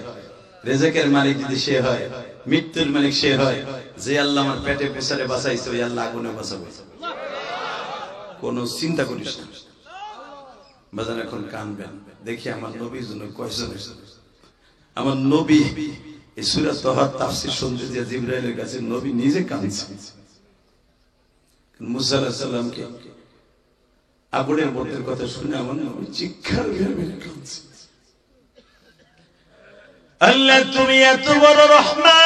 রিজিকের মালিক যদি সে হয়, মৃত্যুর মালিক সে হয়, যে আল্লাহ আমার পেটে পেছারে বাঁচাইছে, ওই আল্লাহ আগুনে বাঁচাবে। কোনো চিন্তা করিস না বাজান। এখন কানবেন, দেখি আমার নবীর জন্য কয়জন। আমার নবী এই সূরা তাহা তাফসীর শুনতে যে জিবরাইলের কাছে নবী নিজে কাঁদছে। মুসা আলাইহিস সালামকে আগুনের মধ্যে কথা শুনে আমার নবী চিৎকার করে কাঁদছে। আল্লাহ তুমি এত বড় রহমান,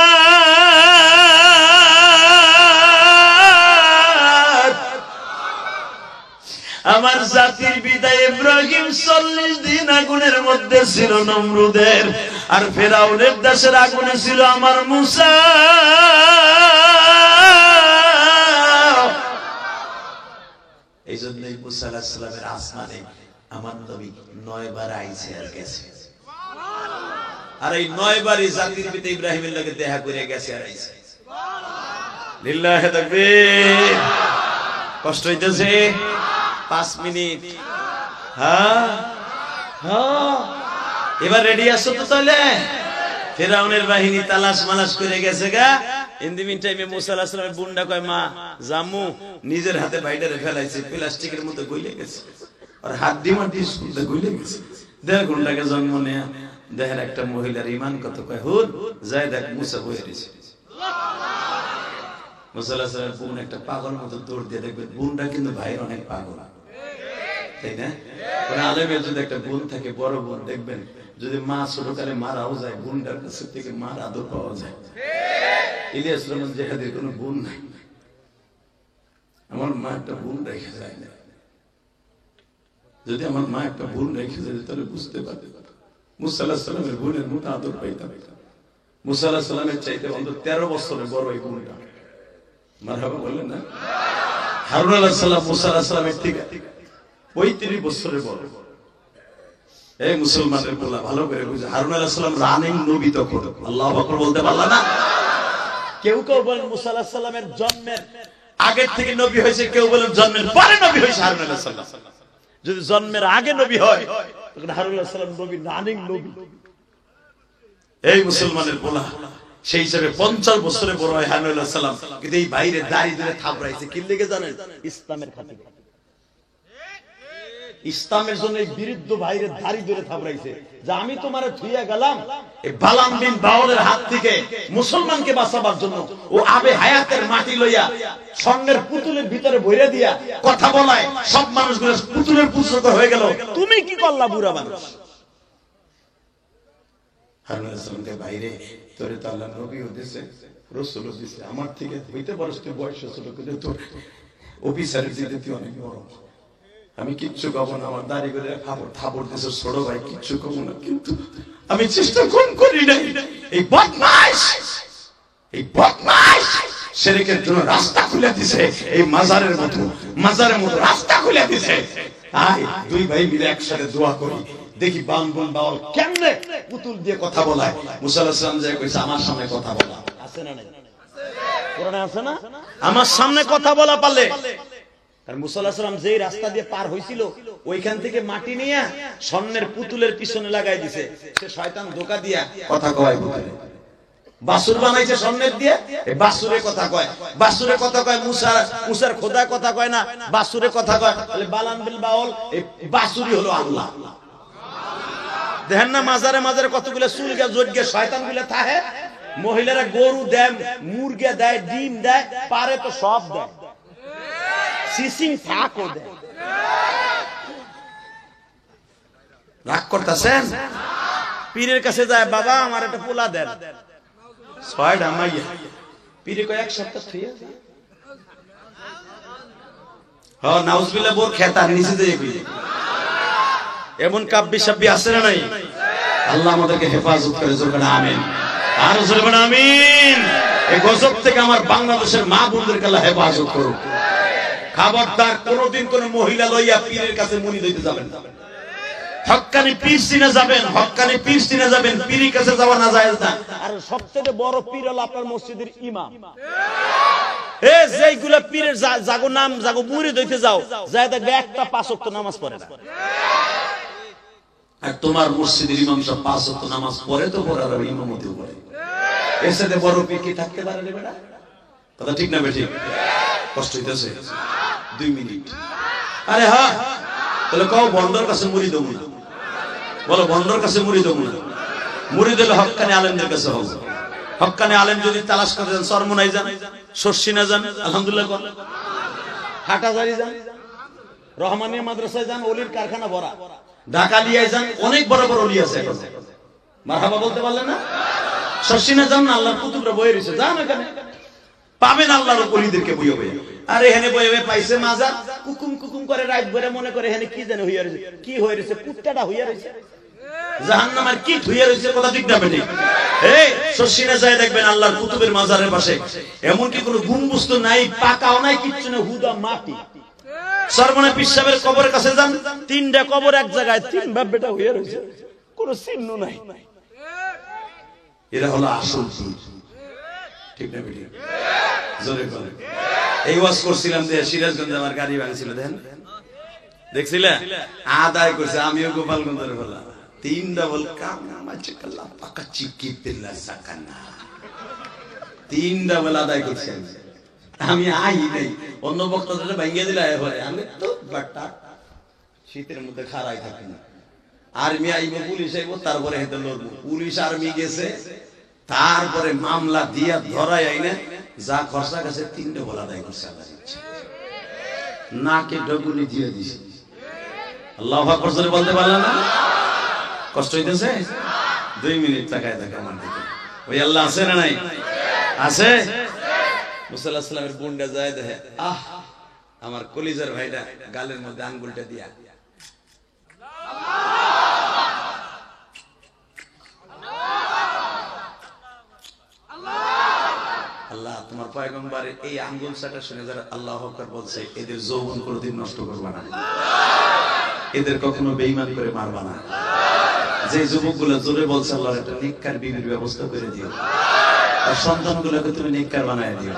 আমার জাতির বিদায় ইব্রাহিম 40 দিন আগুনের মধ্যে ছিল নমরুদের, আর ফেরাউনের দেশের আগুনে ছিল আমার মুসা। এই জন্যই মুসা আলাইহিস সালামের আসমানে আমার নবী 9 বার আইছে আর গেছে। আর এই 9 বারই জাতির পিতা ইব্রাহিমের লগে দেখা করে গেছে আর আইছে। লিল্লাহি তাকবীর। কষ্ট হইতেছে? 5 মিনিট। হ্যাঁ হ্যাঁ, এবার রেডি আছো তো? তাহলে ফেরাউনের বাহিনী তালাশ মালাশ করে গেছে গা। ইন দি মিন টাইমে মুসা আলাইহিস সালামের বুনডা কয়, মা জামু নিজের হাতে বাইডারে ফেলাইছে, প্লাস্টিকের মতো গইলে গেছে, আর হাড্ডি মাটি শুদ্ধ গইলে গেছে। 1.5 ঘন্টাকে জন্ম নেয়া দেখেন একটা মহিলার ইমান কত। কয় হুদ যাই দেখ মুসা বয়ে দিয়েছে। মুসা আলাইহিস সালামের বোন একটা পাগল মতো দৌড় দিয়ে দেখবে, বোনটা কিন্তু ভাইয়ের অনেক পাগল, তাই না? কোন আলেমের যদি একটা বোন থাকে, বড় বোন, দেখবেন যদি মা ছোটকালে মারাও যায়, বোনটার কাছ থেকে মার আদর পাওয়া যায়। ইলিয়াস রহমান জেহাদের কোনো বোন নাই। আমার মা একটা বোন রেখে যায় না। যদি আমার মা একটা বোন রেখে যায় তাহলে বুঝতে পারবে মুসা আলাইহিস সালামের বোনের মতো আদর পাইতাম। মুসা আলাইহিস সালামের চাইতে অন্তত 13 বছরের বড় এই বোনটা। মারহাবা বললেন না? হারুন আলাইহিস সালাম মুসা আলাইহিস সালামের থেকে 35 বছরের বড়। এই মুসলমানের বলা ভালো করে বুঝে, হারুন আলাইহিস সালাম রানিং নবী তখন, আল্লাহু আকবার বলতে পারলা না? কেউ কেউ বলেন মুসা আলাইহিস সালামের জন্মের আগের থেকে নবী হয়েছে, কেউ বলেন জন্মের পরে নবী হয়েছে হারুন আলাইহিস সালাম। যদি জন্মের আগে নবী হয় তখন হারুন আলাইহিস সালাম নবী, রানিং নবী। এই মুসলমানের বলা সেই হিসেবে 50 বছরে বড় হয় হারুন আলাইহিস সালাম, কিন্তু এই বাইরে দাড়ি ধরে থাপড়াইছে কি লেগে জানেন? ইসলামের খাতিরে, ইসলামের জন্য এই বিরুদ্ধ বাইরে দাড়ি ধরে থাপড়াইছে যে আমি তোমারে থুইয়া গেলাম এই বালাম বিন বাওলের হাত থেকে মুসলমানকে বাঁচাবার জন্য। ও আবে হায়াতের মাটি লইয়া স্বর্ণের পুতুলের ভিতরে ভরে দিয়া কথা বলায় সব মানুষগুলো পুতুলের পুজো হয়ে গেল, তুমি কি করলা বুড়া মানুষ? হারুন আলাইহিস সালামকে বাইরে তোরে তো আল্লাহ নবী হইছে, রাসূল হইছে, আমার থেকে হইতে পারছ তুই বয়স ছোট, কিন্তু তোর অফিসারের দিতে তুই অনেক বড়, আমি কিচ্ছু কব না, আমার দাড়ি করে থাপড় দিছে ছোট ভাই, কিচ্ছু কব না, কিন্তু আমি চেষ্টা কম করি নাই। এই বদমাশ শিরকের জন্য রাস্তা খুলে দিছে, এই মাজারের মতো রাস্তা খুলে দিছে। আয় দুই ভাই মিলে একসাথে দোয়া করি, দেখি বানবন বাউল কেমনে পুতুল দিয়ে কথা বলায়। মুসা আলাইহিস সালাম যে কইছে আমার সামনে কথা বলা আছে না নাই? কোরআনে আছে না? আমার সামনে কথা বলা পারলে। আর মুসা আলাইহিস সালাম যেই রাস্তা দিয়ে পার হইছিল ওইখান থেকে মাটি নিয়ে স্বর্ণের পুতুলের পিছনে লাগাই দিছে, সে শয়তান ধোঁকা দিয়া কথা কয় পুতুলে। বাসুর বানাইছে স্বর্ণের দিয়ে, এই বাসুরে কথা কয়, বাসুরে কথা কয়, মুসার খোদা কথা কয় না, বাসুরে কথা কয়। তাহলে বালাম বিল বাউল এই বাসুরি হলো আল্লাহ। দেখেন না মাজারে মাজারে কতগুলো চুল গে জোট গে শয়তান গুলো থাকে। মহিলারা গরু দেয়, মুরগি দেয়, ডিম দেয়, পারে তো সব দেয়, সিসিং ফাঁকও দেয়। রাগ করতেছেন? পীরের কাছে যায়, বাবা আমার একটা পোলা দেন, ছয়টা মাইয়া। পীরে কয় এক সপ্তাহ থুইয়া হ্যাঁ নাউজুবিল্লাহ বোর খেতার নিচে দিয়ে কইলে এমন কাব্যি সাব্বি আছে না নাই? আল্লাহ আমাদেরকে হেফাজত করে, জোরে বলেন আমিন। আর জোরে বলেন আমিন। এই গজব থেকে আমার বাংলাদেশের মা বোনদেরকে আল্লাহ হেফাজত করুক। খবরদার কোনদিন কোন মহিলা লইয়া পীরের কাছে মুনি দিতে যাবেন না। হক্কানি পীর চিনে যাবেন, হক্কানি পীর চিনে যাবেন, পীরের কাছে যাওয়া না জায়েজ না। আর সবচেয়ে বড় পীর হলো আপনার মসজিদের ইমাম। এই যেইগুলা পীরের জাগো নাম জাগো মুরিদ হইতে যাও, যায় দেখবে একটা 5 ওয়াক্ত নামাজ পড়ে না। আর তোমার মসজিদের ইমাম সব 5 ওয়াক্ত নামাজ পড়ে তো পড়ার ইমামতিও করে, এর সাথে বড় পীর কি থাকতে পারে রে বেটা? কথা ঠিক না বেঠিক? কষ্ট হইতেছে 2 মিনিট। আরে হ্যাঁ, তাহলে কও বন্দর কাছে মুড়ি দেবো না, বলো বন্দর কাছে মুড়ি দেবো না। মুড়ি দিলে হক্কানি আলেমদের কাছে হোক। হক্কানি আলেম যদি তালাশ করে যান, সরমনাই যান, শর্ষিনা যান, আলহামদুলিল্লাহ কর, হাটাজারি যান, রহমানিয়া মাদ্রাসায় যান, ওলির কারখানা ভরা, ঢাকা লিয়ায় যান, অনেক বড় বড় ওলি আছে। মারহাবা বলতে পারলেন না? শর্ষিনা যান, আল্লাহর কুতুবরা বয়ে রয়েছে, যান এখানে পাবেন আল্লাহর ওলিদেরকে বইয়ে বইয়ে। আর এখানে বইয়ে বইয়ে পাইছে মাজার, কুকুম কুকুম করে রাত ভরে মনে করে এখানে কি জানে হইয়া রয়েছে, কি হয়ে রয়েছে, কুত্তাটা হইয়া রয়েছে, জাহান্নামের কি হইয়া রয়েছে। কথা ঠিক না বেঠিক? এই শর্ষিনা যায় দেখবেন আল্লাহর কুতুবের মাজারের পাশে এমন কি কোনো গম্বুজ তো নাই, পাকাও নাই, কিচ্ছু না, হুদা মাটি। সরমনে পীর সাহেবের কবরের কাছে যান, 3টা কবর এক জায়গায়, 3 ভাব বেটা হইয়া রয়েছে, কোনো চিহ্ন নাই। এরা হলো আসল পীর। ঠিক না বেঠিক? জোরে বলে। এই ওয়াজ করছিলাম যে সিরাজগঞ্জে আমার গাড়ি ভাঙছিল, দেখেন দেখছিলে, আদায় করছে, আমিও গোপালগঞ্জের বলা 3 ডাবল কাম নামাজ কাল্লা পাকা চিকি পেলা সাকানা 3 ডাবল আদায় করছে। আমি আই নাই, অন্য বক্তাদের ভাঙিয়ে দিলে হয়, আমি তো বাটা শীতের মধ্যে খাড়াই থাকি না। আর্মি আইব, পুলিশ আইব, তারপরে হেঁটে লড়বো। পুলিশ আর্মি গেছে, তারপরে মামলা দিয়া ধরাই আইনে যা খরচা গেছে 3 ডাবল আদায় করছে। নাকে ডগুনি দিয়ে দিছে। আল্লাহু আকবার জোরে বলতে পারলেন না? কষ্ট হইতেছে? 2 মিনিট তাকায় থাকে আমার দিকে। ওই আল্লাহ আছে না নাই? আছে। মুসা আলাইহিস সালামের বুনটা যায় দেখে, আহ আমার কলিজার ভাইটা গালের মধ্যে আঙ্গুলটা দিয়া আল্লাহ তোমার পয়গম্বরের এই আঙ্গুল চাটা শুনে যারা আল্লাহু আকবার বলছে, এদের যৌবন কোনোদিন নষ্ট করবা না, এদের কখনো বেঈমান করে মারবা না। যে যুবকগুলো জোরে বলছে আল্লাহর একটা নেককার বিবির ব্যবস্থা করে দিও, আর সন্তানগুলোকে তুমি নেককার বানায় দিও।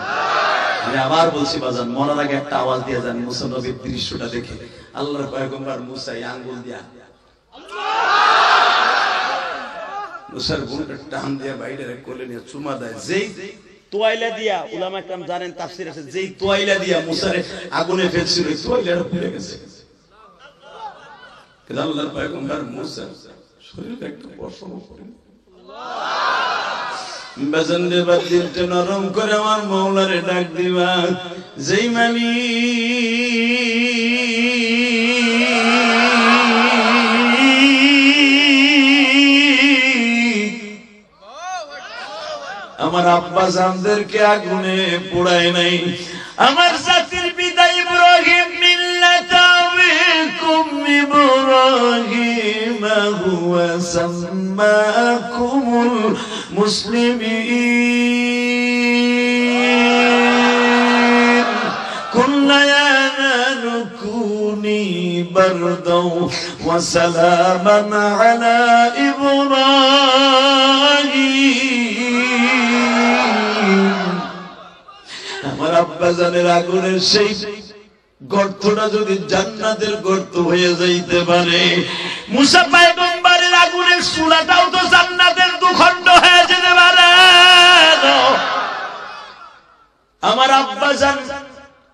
আমি আবার বলছি বাজান, মরার আগে একটা আওয়াজ দিয়ে যান, মুসা নবীর দৃশ্যটা দেখে আল্লাহর পয়গম্বর মুসা আঙ্গুল দিয়া মুসার বুকের টান দিয়া বাইরে কোলে নিয়ে চুমা দেয়, যেই তোয়াইলা দিয়া, উলামা একরাম জানেন তাফসীর আছে, যেই তোয়াইলা দিয়া মুসারে আগুনে ফেলছিল, তোয়াইলাটা পুড়ে গেছে। কিন্তু আল্লাহর পয়গম্বর মুসা শরীরে একটা পশম পড়ে বেজন দেবার দিলটা নরম করে আমার মৌলারে ডাক দিবা, যেই মালি আমার আব্বা জানদেরকে আগুনে পোড়ায় নাই, আমার জাতির পিতা ইব্রাহিম মিল্লাতাবিকুম ইব্রাহিম হুয়া সাম্মাকুমুল মুসলিমিন কুল্লা ইয়া নারু কুনি বারদাও ওয়া সালামান আলা ইব্রাহিম। আমার আব্বা জানের আগুনের সেই গর্তটা যদি জান্নাতের গর্ত হয়ে যাইতে পারে, মুসা পয়গম্বরের আগুনের চুলাটাও তো জান্নাতের দুখণ্ড হয়ে যেতে পারে। আমার আব্বা জান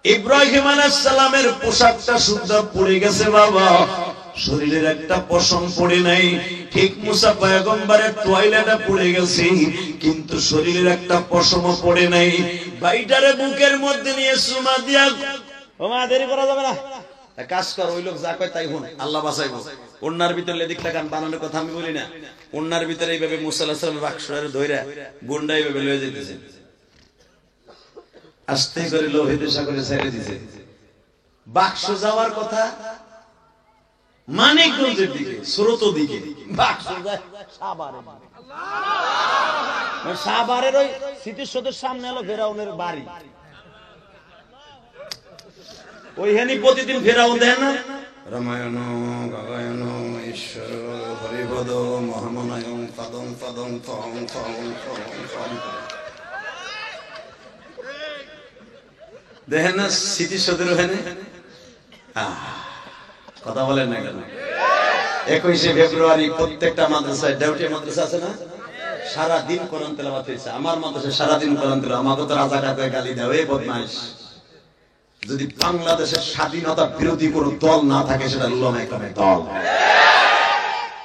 ইব্রাহিম আলাইহিস সালামের পোশাকটা সুদ্ধা পড়ে গেছে বাবা, শরীরের একটা পশম পড়ে নাই। ঠিক মুসা পয়গম্বরের তোয়াইলাটা পড়ে গেছে, কিন্তু শরীরের একটা পশমও পড়ে নাই। বাইটারে বুকের মধ্যে নিয়ে সুমা দিয়া, ও মা দেরি করা যাবে না, কাজ কর, ওই লোক যা কয় তাই হন, আল্লাহ বাঁচাইবো। ওন্নার ভিতরে লেদিক লাগান বানানোর কথা আমি বলি না, ওন্নার ভিতরে এইভাবে মুসা আলাইহিস সালামের বাক্সরে ধইরা গুন্ডা এইভাবে লয়ে যাইতেছে, আস্তে করে লোহিত সাগরে ছেড়ে দিছে। বাক্স যাওয়ার কথা মানিকগঞ্জের দিকে, স্রোত দিকে, বাক্স যায় সাভারে। সাভারের ওই স্মৃতিসৌধের সামনে হলো ফেরাউনের বাড়ি, ওইখানে প্রতিদিন ফেরাউন দেন না, রামায়ণ গায়ন ঈশ্বর হরিপদ মহামনায়ং পদং পদং ফং ফং ফং ফং, দেখেন না স্মৃতিসৌধের ওখানে। কথা বলেন না কেন? 21শে ফেব্রুয়ারি প্রত্যেকটা মাদ্রাসায়, ডাউটি মাদ্রাসা আছে না, সারাদিন কোরআন তেলাওয়াত হয়েছে। আমার মাদ্রাসায় সারাদিন কোরআন তেলাওয়াত। আমাকে তো রাজা কাকে গালি দাও, এই বদমাইশ। যদি বাংলাদেশের স্বাধীনতা বিরোধী কোন দল না থাকে, সেটা উলামা ইকরামের দল।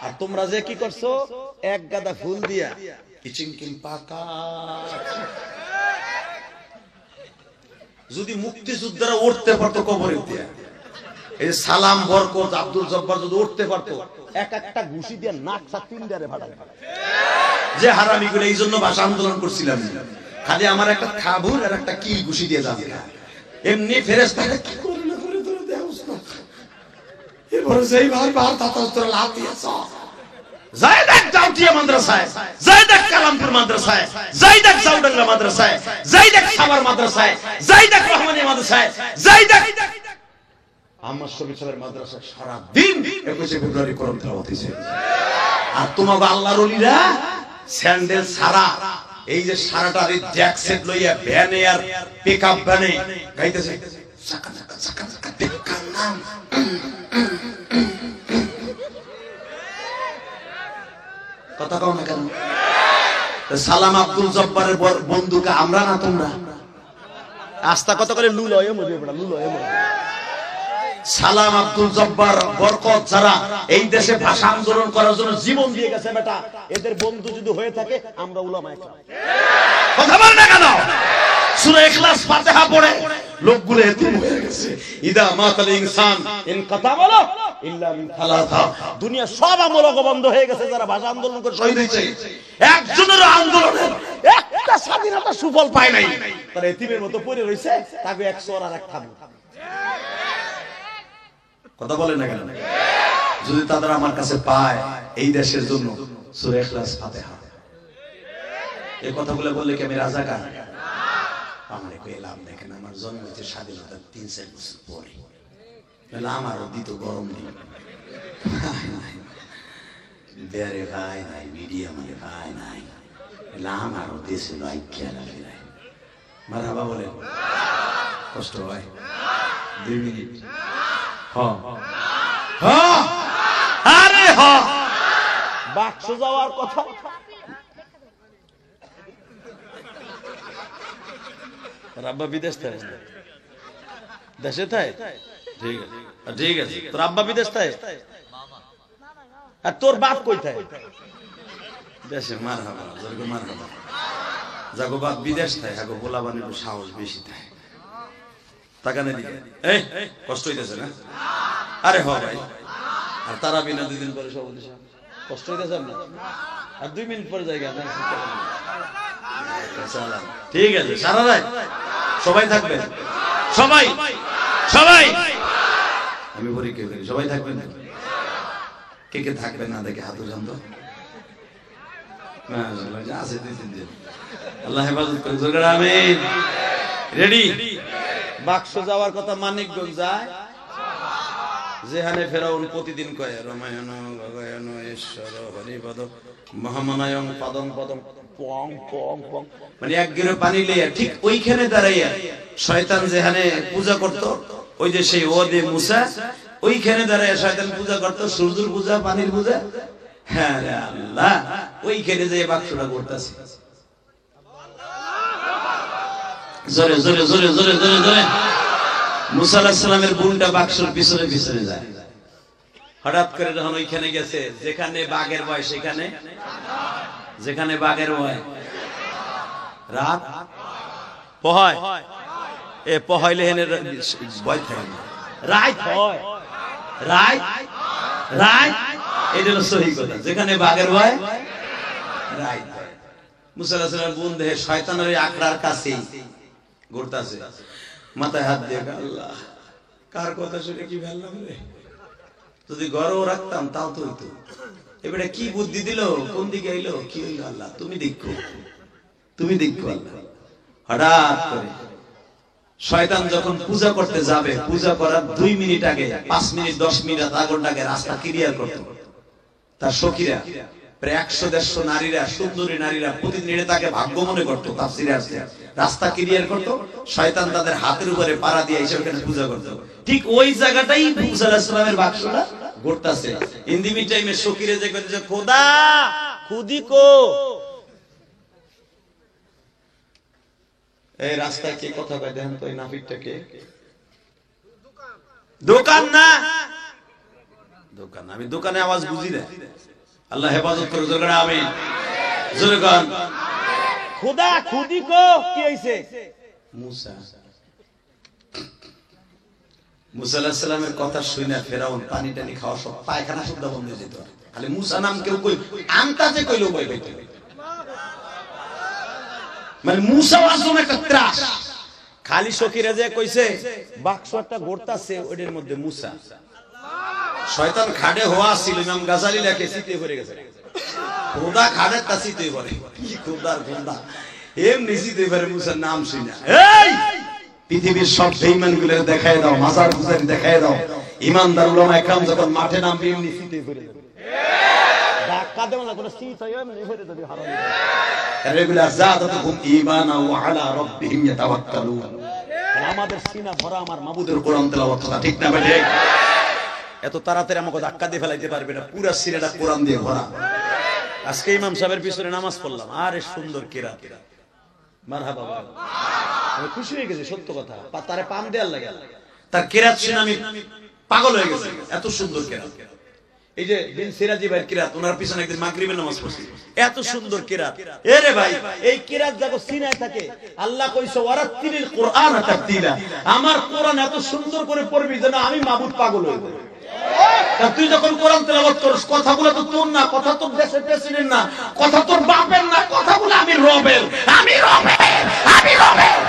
আর তোমরা যে কি করছো, এক গাদা ফুল দিয়া কিচিংকিং পাকা। যদি মুক্তিযোদ্ধারা উঠতে পারতো কবরে দিয়া, এই সালাম বরকত আব্দুল জব্বার যদি উঠতে পারতো, এক একটা ঘুষি দিয়ে নাক চা তিনটারে ফাটাই। যে হারামিগুলো এই জন্য ভাষা আন্দোলন করছিলাম, খালি আমার একটা খাবুর আর একটা কি ঘুষি দিয়ে যাবে না, এমনি ফেরেশতারা কি করে না করে ধরে দেওস না। এরপরে যেই বার তাতস্তর লাভ দিয়েছ, যাই দেখ জাউটিয়া মাদ্রাসায়, যাই দেখ কালামপুর মাদ্রাসায়, যাই দেখ জাউডাঙ্গা মাদ্রাসায়, যাই দেখ সাভার মাদ্রাসায়, যাই দেখ রহমানিয়া মাদ্রাসায়, যাই দেখ আমার শরীফ সাহেবের মাদ্রাসায় সারা দিন 21শে ফেব্রুয়ারি কোরআন তেলাওয়াত হইছে। আর তোমাকে আল্লাহর ওলিরা স্যান্ডেল সারা, এই যে সারাটা জ্যাক সেট লইয়া ভ্যানে আর পিকআপ ভ্যানে গাইতেছে, সাকা সাকা সাকা সাকা দেখার নাম। কথা কও না কেন? সালাম আব্দুল জব্বারের বন্ধুকে আমরা না তোমরা? আস্তা কত করে লুলয়ে মরে বড় লুলয়ে মরে। সালাম আব্দুল জব্বার বরকত যারা এই দেশে ভাষা আন্দোলন করার জন্য জীবন দিয়ে গেছে বেটা, এদের বন্ধু যদি হয়ে থাকে আমরা উলামা ইকরাম। কথা বল না কেন? সূরা ইখলাস ফাতিহা পড়ে লোকগুলো এতিম হয়ে গেছে। ইদা মাতাল ইনসান ইনকাতা বলো ইল্লা মিন থালাথা। দুনিয়া সব আমল বন্ধ হয়ে গেছে, যারা ভাষা আন্দোলন করে শহীদ হয়েছে, একজনের আন্দোলনের একটা স্বাধীনতা সুফল পায় নাই, তারা এতিমের মতো পড়ে রইছে, তাকে এক সর আর এক খাবো। কথা বলেন না কেন? যদি তারা আমার কাছে পায় এই দেশের জন্য সূরা ইখলাস ফাতিহা, এই কথাগুলো বললে কি আমি রাজাকার? আমার কই লাভ দেখেন, আমার জন্ম হয়েছে স্বাধীনতার 3-4 বছর পরে, তাহলে আমারও দিত গরম দিন। বেরে ভাই নাই, মিডিয়া মানে ভাই নাই, আমারও দেশে লাই খেলা ফেরাই। মারহাবা বলে কষ্ট হয় 2 মিনিট। আরে বাক্স যাওয়ার কথা রাব্বা বিদেশ থাকে, দেশে থাকে, ঠিক আছে ঠিক আছে। তোর আব্বা বিদেশ থাকে আর তোর বাপ কই থাকে? দেশে। মারহাবা জোরে মারহাবা। যাগো বাপ বিদেশ থাকে, আগো গোলা বানিয়ে সাহস বেশি থাকে। তাকানে দিকে এই কষ্ট হইতেছে না? আরে হ ভাই। আর তারা বিনা 2 দিন পরে সব কষ্ট হইতেছে না? আর 2 মিনিট পরে জায়গা ঠিক আছে। সারা রাত সবাই থাকবেন, সবাই সবাই আমি বলি কে সবাই থাকবেন। কে কে থাকবে না দেখে হাত জানতো আছে 2-3 দিন। আল্লাহ হেফাজত করুন। আমিন। রেডি? বাক্স যাওয়ার কথা মানিকগঞ্জ যায়, যেখানে ফেরাউন প্রতিদিন কয় রামায়ণ ভগবান ঈশ্বর হরিপদ মহামানায়ং পদং পদং পং পং পং, মানে এক গিরে পানি লইয়া ঠিক ওইখানে দাঁড়াইয়া শয়তান যেখানে পূজা করত, ওই যে সেই ওদে মুসা, ওইখানে দাঁড়াইয়া শয়তান পূজা করত, সূর্যের পূজা, পানির পূজা। হ্যাঁ রে আল্লাহ, ওইখানে যে বাক্সটা করতেছে। জোরে জোরে জোরে জোরে জোরে জোরে। মুসা আলাইহিস সালামের বোনটা বাক্সের পিছনে পিছনে যায়। হঠাৎ করে যখন ওইখানে গেছে, যেখানে বাঘের ভয় সেখানে, যেখানে বাঘের ভয় রাত পহয়, এ পহইলে হেনে ভয় থাকে না, রাত হয়, রাত রাত, এটা হলো সহি কথা। যেখানে বাঘের ভয় রাত হয়। মুসা আলাইহিস সালামের বোন দেহে শয়তানের আখড়ার কাছে ঘুরতাছে, মাথায় হাত দিয়ে আল্লাহ কার কথা শুনে কি ভালো লাগবে, যদি গর্ব রাখতাম তাও তো হইতো। এবারে কি বুদ্ধি দিল, কোন দিকে আইলো, কি হইলো, আল্লাহ তুমি দেখো, তুমি দেখো আল্লাহ। হঠাৎ করে শয়তান যখন পূজা করতে যাবে, পূজা করার 2 মিনিট আগে, 5 মিনিট 10 মিনিট আধা ঘন্টা আগে রাস্তা ক্লিয়ার করত। তার সখীরা প্রায় 100-150 নারীরা, সুন্দরী নারীরা প্রতিদিন এটা তাকে ভাগ্য মনে করতো। তাফসীরে আসছে রাস্তা ক্লিয়ার করতো, শয়তান তাদের হাতের উপরে পাড়া দিয়ে এসে ওখানে পূজা করতো। ঠিক ওই জায়গাটাই মুসা আলাইহিস সালামের বাক্সটা ঘুরতাছে। ইন দি মিন টাইমে সখীরে যে কইতেছে খোদা খুদি কো, এই রাস্তায় কে কথা কয় দেখেন তো, এই নাফিকটাকে দোকান না, দোকান আমি দোকানে আওয়াজ বুঝি না। আল্লাহ হেফাজত করে জোরে আমিন। জোরে গান খোদা খুদি কো, কি হইছে? মুসা মুসা আলাইহিস সালামের কথা শুনে ফেরাউন পানি টানি খাওয়া সব পায়খানা শুদ্ধ বন্ধ হয়ে যেত। খালি মুসা নাম কেউ কই আনতাছে কইলো কই কইতে, মানে মুসা আসলে একটা ত্রাস। খালি সখীরা যে কইছে বাক্স একটা ঘুরতাছে, ওইটার মধ্যে মুসা। শয়তান খাড়ে হওয়া ছিল, ইমাম গাজালি লেখে সিতে পড়ে গেছে। খোদা খাড়ে তা সিতে পড়ে, কি খোদার খোদা এমনি সিতে পড়ে মুসার নাম শুনে। এই পৃথিবীর সব বেঈমানগুলো দেখায় দাও, মাজার পূজারি দেখায় দাও, ইমানদার উলামা একরাম যখন মাঠে নামবে এমনি সিতে পড়ে যাবে। ধাক্কা দেওয়া না, কোনো সিট হয় এমনি পড়ে যাবে। হারাম রেগুলার যাদাতুহুম ঈমানা ওয়া আলা রাব্বিহিম ইয়াতাওয়াক্কালুন। আমাদের সিনা ভরা আমার মাবুদের কোরআন তেলাওয়াত করা, ঠিক না ভাই? এত তাড়াতাড়ি আমাকে ধাক্কা দিয়ে ফেলাইতে পারবে না, পুরো সিনাটা কোরআন দিয়ে ভরা। আজকে ইমাম সাহেবের পিছনে নামাজ পড়লাম, আরে সুন্দর কিরাত, মারহাবা, আমি খুশি হয়ে গেছি, সত্য কথা। তারে পান দেওয়ার লাগে, তার কিরাত শুনে আমি পাগল হয়ে গেছি, এত সুন্দর কিরাত। এই যে বিন সিরাজি ভাইয়ের কিরাত, ওনার পিছনে একদিন মাগরিবের নামাজ পড়ছি, এত সুন্দর কিরাত। এরে ভাই, এই কিরাত যাকে সিনায় থাকে, আল্লাহ কইছে ওয়ারাতিলিল কুরআন তারতিলা, আমার কোরআন এত সুন্দর করে পড়বি যেন আমি মাবুদ পাগল হয়ে যাই। তুই যখন কোরআন তেলাওয়াত করিস, কথাগুলো তো তোর না, কথা তোর দেশের প্রেসিডেন্ট না, কথা তোর বাপের না, কথাগুলো আমি রবের, আমি রবের, আমি রবের।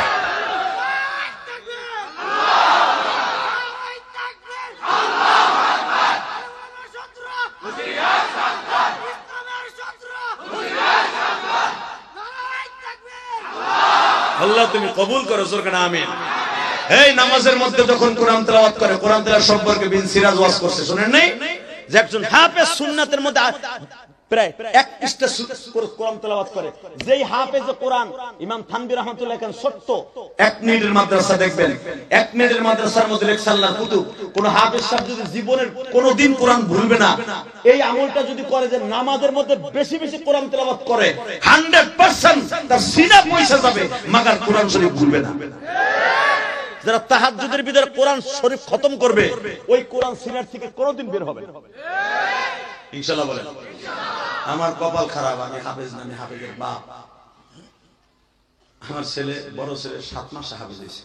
আল্লাহ তুমি কবুল করো, জোরে আমিন। এই নামাজের মধ্যে যখন কোরআন তেলাওয়াত করে, কোরআন তেলাওয়াত সম্পর্কে বিন সিরাজ ওয়াজ করছে, শুনেন নাই? যে একজন হাফেজ সুন্নাতের মধ্যে প্রায় 1 পৃষ্ঠা কোরআন তেলাওয়াত করে। যেই হাফেজে কোরআন ইমাম থানভী রাহমাতুল্লাহ খান সত্য 1 মিনিটের মাদ্রাসা দেখবেন, 1 মিনিটের মাদ্রাসার মধ্যে লেখছে আল্লাহর কুতুব। কোন হাফেজ সাহেব যদি জীবনের কোনদিন কোরআন ভুলবে না, এই আমলটা যদি করে যে নামাজের মধ্যে বেশি বেশি কোরআন তেলাওয়াত করে, 100% তার সিনা পয়সা যাবে, মাগার কোরআন শরীফ ভুলবে না। যারা তাহাজ্জুদের ভিতরে কোরআন শরীফ খতম করবে, ওই কোরআন সিনার থেকে কোনোদিন বের হবে না। ইনশাআল্লাহ বলেন। আমার কপাল খারাপ, আমি হাফেজ না, আমি হাফেজের বাপ। আমার ছেলে, বড় ছেলে 7 মাসে হাফেজ হয়েছে,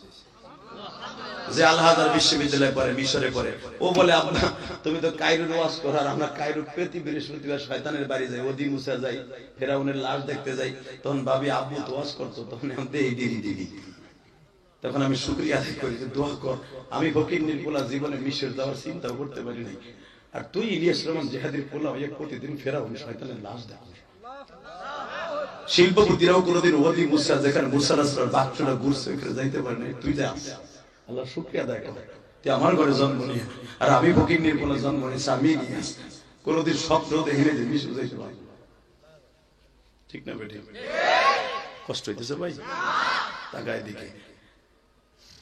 যে আল আজহার বিশ্ববিদ্যালয়ে পড়ে, মিশরে পড়ে। ও বলে, আপনার তুমি তো কায়রোর ওয়াজ করার, আমরা কায়রোর প্রতি বৃহস্পতিবার শয়তানের বাড়ি যাই, ওদি মুসা যাই, ফেরাউনের লাশ দেখতে যাই। তখন ভাবি আব্বু তো ওয়াজ করতো, তখন আমি দেই দিদি দিদি। তখন আমি শুকরিয়া আদায় করি যে দোয়া কর, আমি ফকির পোলা জীবনে মিশর যাওয়ার চিন্তাও করতে পারি নাই, আর তুই ইলিয়াস রহমান জিহাদির পোলা হয়ে প্রতিদিন ফেরাউন শয়তানের লাশ দেখো। শিল্পপতিরাও কোনোদিন ওদি মুসা, যেখানে মুসা রাসূলের বাক্সটা ঘুরছে ওখানে যাইতে পারে না, তুই যা। আল্লাহ শুকরিয়া আদায় কর, তুই আমার ঘরে জন্ম নিয়ে, আর আমি ফকির পোলা জন্ম নিয়েছি, আমি ইলিয়াস কোনোদিন স্বপ্ন দেখিনি যে মিশর যাইতে পারি। ঠিক না বেটি? কষ্ট হইতেছে ভাই? তাকায় দিকে।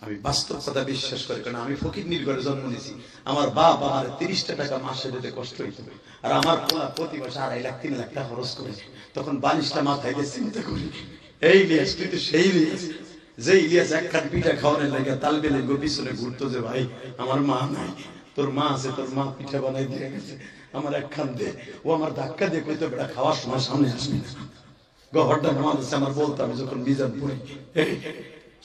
আমি বাস্তব কথা বিশ্বাস করি, কারণ আমি ফকির ঘরে জন্ম নিয়েছি। আমার বাপ আমার 30টা টাকা মাসে দিতে কষ্ট হইতো, আর আমার পোলা প্রতি মাসে 2.5 লাখ 3 লাখ টাকা খরচ করে। তখন বালিশটা মাথায় দিয়ে চিন্তা করি, এই ইলিয়াস তুই তো সেই ইলিয়াস, যে ইলিয়াস একখান পিঠা খাওয়ানোর লাগে তালবেলে পিছনে ঘুরতো যে ভাই আমার মা নাই, তোর মা আছে, তোর মা পিঠা বানাই দিয়ে গেছে, আমার একখান দে। ও আমার ধাক্কা দিয়ে কইতো, বেটা খাওয়ার সময় সামনে আসবি না, গহরটা নামাজ আছে আমার বলতো, আমি যখন মিজান পড়ি,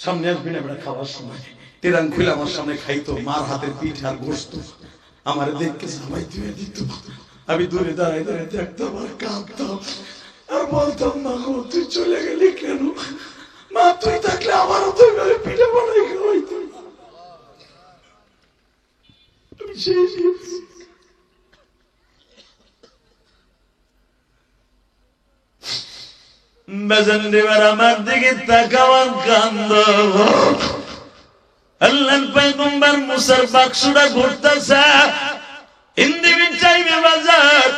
সামনে আসবি না বেটা খাওয়ার সময়। টেরাং খুলে আমার সামনে খাইতো, মার হাতের পিঠ আর গোস্ত আমার দেখকে সবাই দিয়ে দিত। আমি দূরে দাঁড়াই দাঁড়াই দেখতাম আর কাঁদতাম, আর বলতাম মা গো তুই চলে গেলি কেন? মা তুই থাকলে আমারও তো পিঠা বানাই খাওয়াইতো। আমি সেই বেজান দেবার আমার দিকে তাকাওয়ার কান্দ। আল্লাহর পয়গম্বর মুসার বাক্সটা ঘুরতেছে, ইন্দিবিন চাইবে বাজার,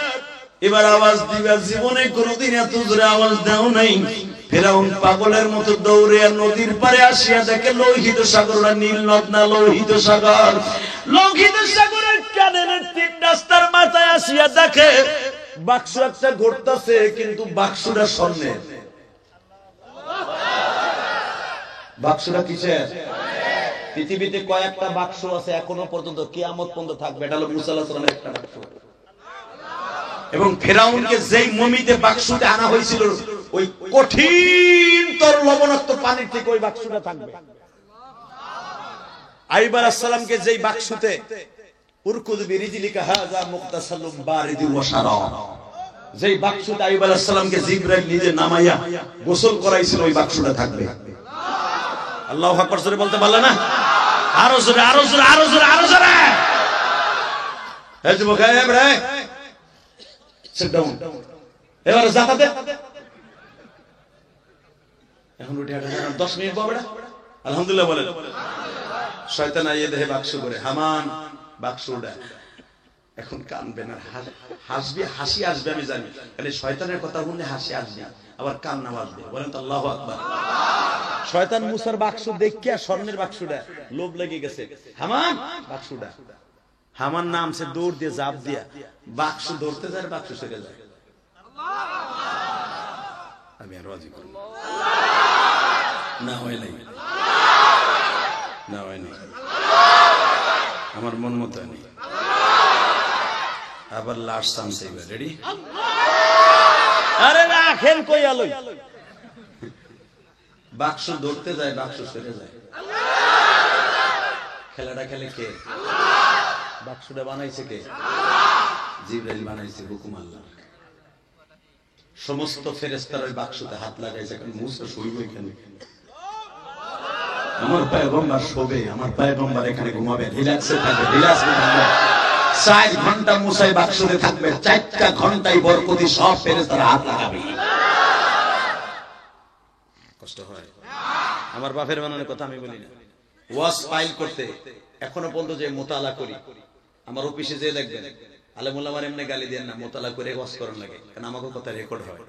এবার আওয়াজ দিবা। জীবনে কোনোদিন এত জোরে আওয়াজ দাও নাই। ফেরাউন পাগলের মতো দৌড়ে নদীর পারে আসিয়া দেখে লোহিত সাগর, নীল নদ না লোহিত সাগর। লোহিত সাগরের কানের 3 রাস্তার মাথায় আসিয়া দেখে বাক্স একটা ঘুরতেছে, কিন্তু বাক্সটা স্বর্ণের। বাক্সটা কিসের? পৃথিবীতে কয়েকটা বাক্স আছে এখনো পর্যন্ত, কিয়ামত পর্যন্ত থাকবে। এটা হলো মুসা আলাইহিস সালামের একটা বাক্স। এবং ফেরাউনকে যেই মমিতে বাক্সতে আনা হয়েছিল, ওই কঠিন তর লবণাক্ত পানির থেকে ওই বাক্সটা থাকবে। আইয়ুব আলাইহিস সালামকে যেই বাক্সতে উরকুদ বিরিজলিকা হাযা মুগতাসালুম বারিদুন ওয়া শারাব, যেই বাক্সতে আইয়ুব আলাইহিস সালামকে জিবরাইল নিজে নামাইয়া গোসল করাইছিল, ওই বাক্সটা থাকবে। আল্লাহু আকবার জোরে বলতে পারলে না? আরো জোরে, আরো জোরে, আরো জোরে, আরো জোরে। এই যুবক, এই রে সিট ডাউন। এবার জাকাতে এখন উঠে 10 মিনিট পাবে না। আলহামদুলিল্লাহ বলেন। শয়তান আইয়ে দেহে বাক্স করে, হামান বাক্স উড়া। এখন কানবে না, হাসবে, হাসি আসবে আমি জানি, কারণ শয়তানের কথা শুনলে হাসি আসবে, আবার কান্না আসবে। বলেন তো আল্লাহু আকবার। শয়তান মুসার বাক্স দেখিয়া স্বর্ণের বাক্সটা লোভ লেগে গেছে, হামান বাক্সটা। হামান নামছে দৌড় দিয়ে, জাপ দিয়া বাক্স ধরতে যায়, বাক্স সেরে যায়। আমি আর রাজি করব না, হয় নাই, না হয় নাই, আমার মন মতো নেই। আবার লাস্ট চান্স, এবার রেডি? আরে রাখেন কই আলোই। বাক্স ধরতে যায়, বাক্স সেরে যায়। খেলাটা খেলে কে? বাক্সটা বানাইছে কে? জিবরাইল বানাইছে, হুকুম আল্লাহ। সমস্ত ফেরেশতারা ওই বাক্সতে হাত লাগাইছে, কারণ মুসা শুইব এখানে। আমার পয়গম্বর শোবে, আমার পয়গম্বর এখানে ঘুমাবে, রিল্যাক্সে থাকবে, রিল্যাক্স থাকবে। 4 ঘন্টা মুসাই বাক্সতে থাকবে, 4টা ঘন্টায় বরকতি সব ফেরেশতারা হাত লাগাবে। কষ্ট হয়। আমার বাপের বানানোর কথা আমি বলি না। ওয়াজ ফাইল করতে এখনো পর্যন্ত যে মোতালা করি, আমার অফিসে যে দেখবেন আলেমুল্লামার এমনি গালি দেন না, মোতালা করে ওয়াজ করার লাগে, কারণ আমাকে কথা রেকর্ড হয়।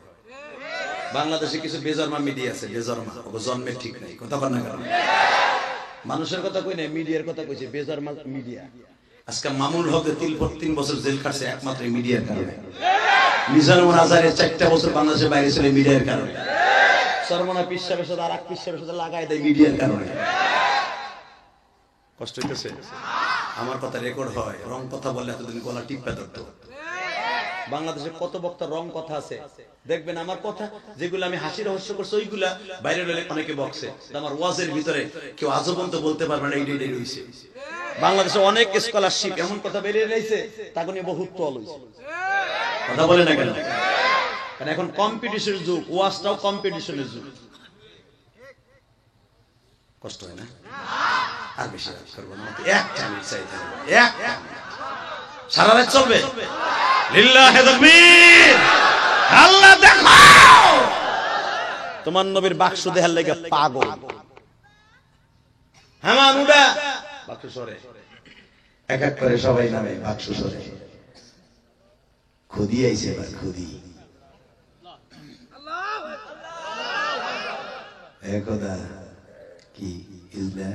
বাংলাদেশে কিছু বেজন্মা মিডিয়া আছে, বেজন্মা, ওকে জন্মের ঠিক নাই, কথা বল না কারণ মানুষের কথা কই না, মিডিয়ার কথা কইছে, বেজন্মা মিডিয়া। আজকে মামুল হক 3 বছর জেল কাটছে একমাত্র মিডিয়ার কারণে। মিজানুর আজহারের 4টা বছর বাংলাদেশের বাইরে ছিল মিডিয়ার কারণে। সরমনা পিসাবের সাথে আর এক পিসাবের সাথে লাগাই দেয় মিডিয়ার কারণে। কষ্ট হইতেছে? আমার কথা রেকর্ড হয়, রং কথা বললে এতদিন গলা টিপা ধরতো। বাংলাদেশে কত বক্তা রং কথা আছে দেখবেন, আমার কথা যেগুলো আমি হাসি রহস্য করছি ওইগুলা বাইরে হলে অনেকে বকছে, আমার ওয়াজের ভিতরে কেউ আজও পর্যন্ত বলতে পারবে না এইটাই রইছে। বাংলাদেশে অনেক স্কলারশিপ এমন কথা বেরিয়ে রয়েছে, তাকে নিয়ে বহুত তল হইছে, কথা বলে না কেন? কারণ এখন কম্পিটিশনের যুগ, ওয়াজটাও কম্পিটিশনের যুগ। কষ্ট হয় না? আর বেশি করবো না, একটা মিনিট চাইতে হবে, একটা সারা রাত চলবে। লিল্লাহি তাকবীর, আল্লাহ দেখো। তোমার নবীর বাক্স দেখার লাগা পাগল। হামান উড়া বাক্স সরে, এক এক করে সবাই নামে বাক্স সরে। খুদি আইছে, এবার খুদি একদা কি ইজলা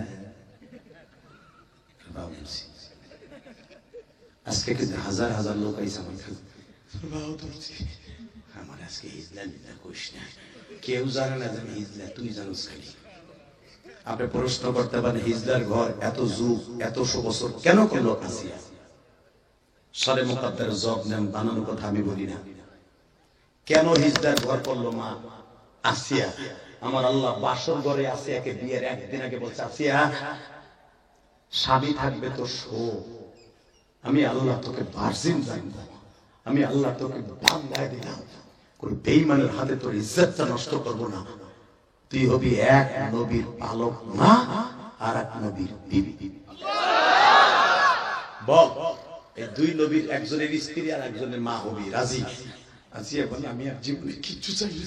বাবুসি। আজকে কিন্তু হাজার হাজার লোক আইছে আমার কাছে, আমার আজকে হিজলা নিতে কইস না, কেউ জানে না যে হিজলা, তুই জানোস খালি। আপনি প্রশ্ন করতে পারেন হিজলার ঘর এত যুগ, এতশো বছর কেন করলো আসিয়া? সরে মুকাদ্দার জব নেন বানানো কথা আমি বলি না। কেন হিজলার ঘর করলো মা আসিয়া? আমার আল্লাহ বাসর ঘরে আসিয়াকে বিয়ের একদিন আগে বলছে, আসিয়া স্বামী থাকবে তো শো, আমি আল্লাহ তোকে ভার্জিন জানবো, আমি আল্লাহ তোকে বান্দায় দিলাম, কোন বেঈমানের হাতে তোর ইজ্জতটা নষ্ট করবো না। তুই হবি এক নবীর পালক মা আর এক নবীর বিবি। বল, এই দুই নবীর একজনের স্ত্রী আর একজনের মা হবি, রাজি? আসিয়া বলে, আমি আর জীবনে কিচ্ছু চাই না।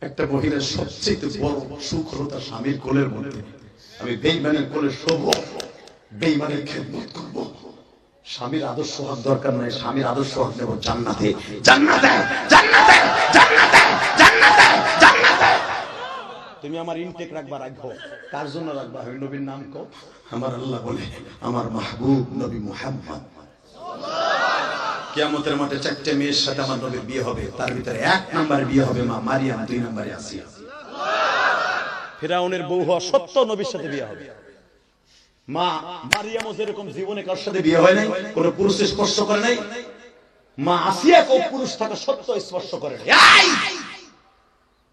একটা মহিলার সবচেয়ে বড় সুখ হলো তার স্বামীর কোলের মধ্যে। আমি বেঈমানের কোলে শোবো, বেঈমানের খেদমত করবো। স্বামীর আদর্শ হওয়ার দরকার নাই, স্বামীর আদর্শ হওয়ার নেব জান্নাতে, জান্নাতে, জান্নাতে, জান্নাতে, জান্নাতে, জান্নাতে। তুমি আমার ইনটেক রাখবা, রাখবো। কার জন্য রাখবা? ওই নবীর নাম কও। আমার আল্লাহ বলে, আমার মাহবুব নবী মুহাম্মদ। কিয়ামতের মাঠে 4টে মেয়ের সাথে আমার নবীর বিয়ে হবে, তার ভিতরে 1 নাম্বার বিয়ে হবে মা মারিয়াম, 2 নম্বরে আসিয়া। ফিরাউনের বউ হওয়া সত্য নবীর সাথে বিয়ে হবে। মা মারিয়ামও যেরকম জীবনে কার সাথে বিয়ে হয় নাই, কোন পুরুষ স্পর্শ করে নাই, মা আসিয়া কোন পুরুষ থাকা সত্য স্পর্শ করে নাই।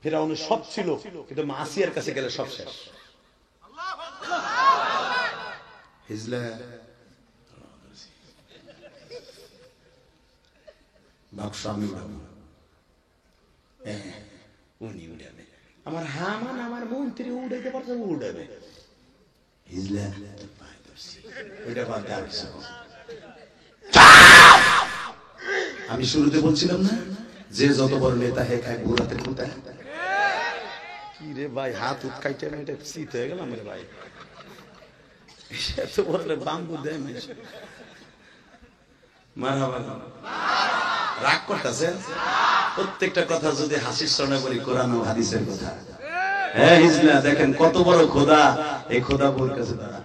ফিরাউনের সব ছিল, কিন্তু মা আসিয়ার কাছে গেলে সব শেষ। হিজলা বাক্স আমি উঠাবো, উনি উঠাবে। আমার হামান আমার মন্ত্রী উঠাইতে পারছে, উঠাবে। হিজলা আমি শুরুতে বলছিলাম না, যে যত বড় নেতা হে খায় বুড়াতে খুঁতা। কি রে ভাই, হাত উৎকাইতে এটা শীত হয়ে গেলাম রে ভাই। এত বড় বাম্বু দেয় মারহাবা। রাগ করতেছে? প্রত্যেকটা কথা যদি হাসির স্মরণে বলি, কোরআন ও হাদিসের কথা। হ্যাঁ হিজলা দেখেন কত বড় খোদা, এই খোদা বউর কাছে দাঁড়া।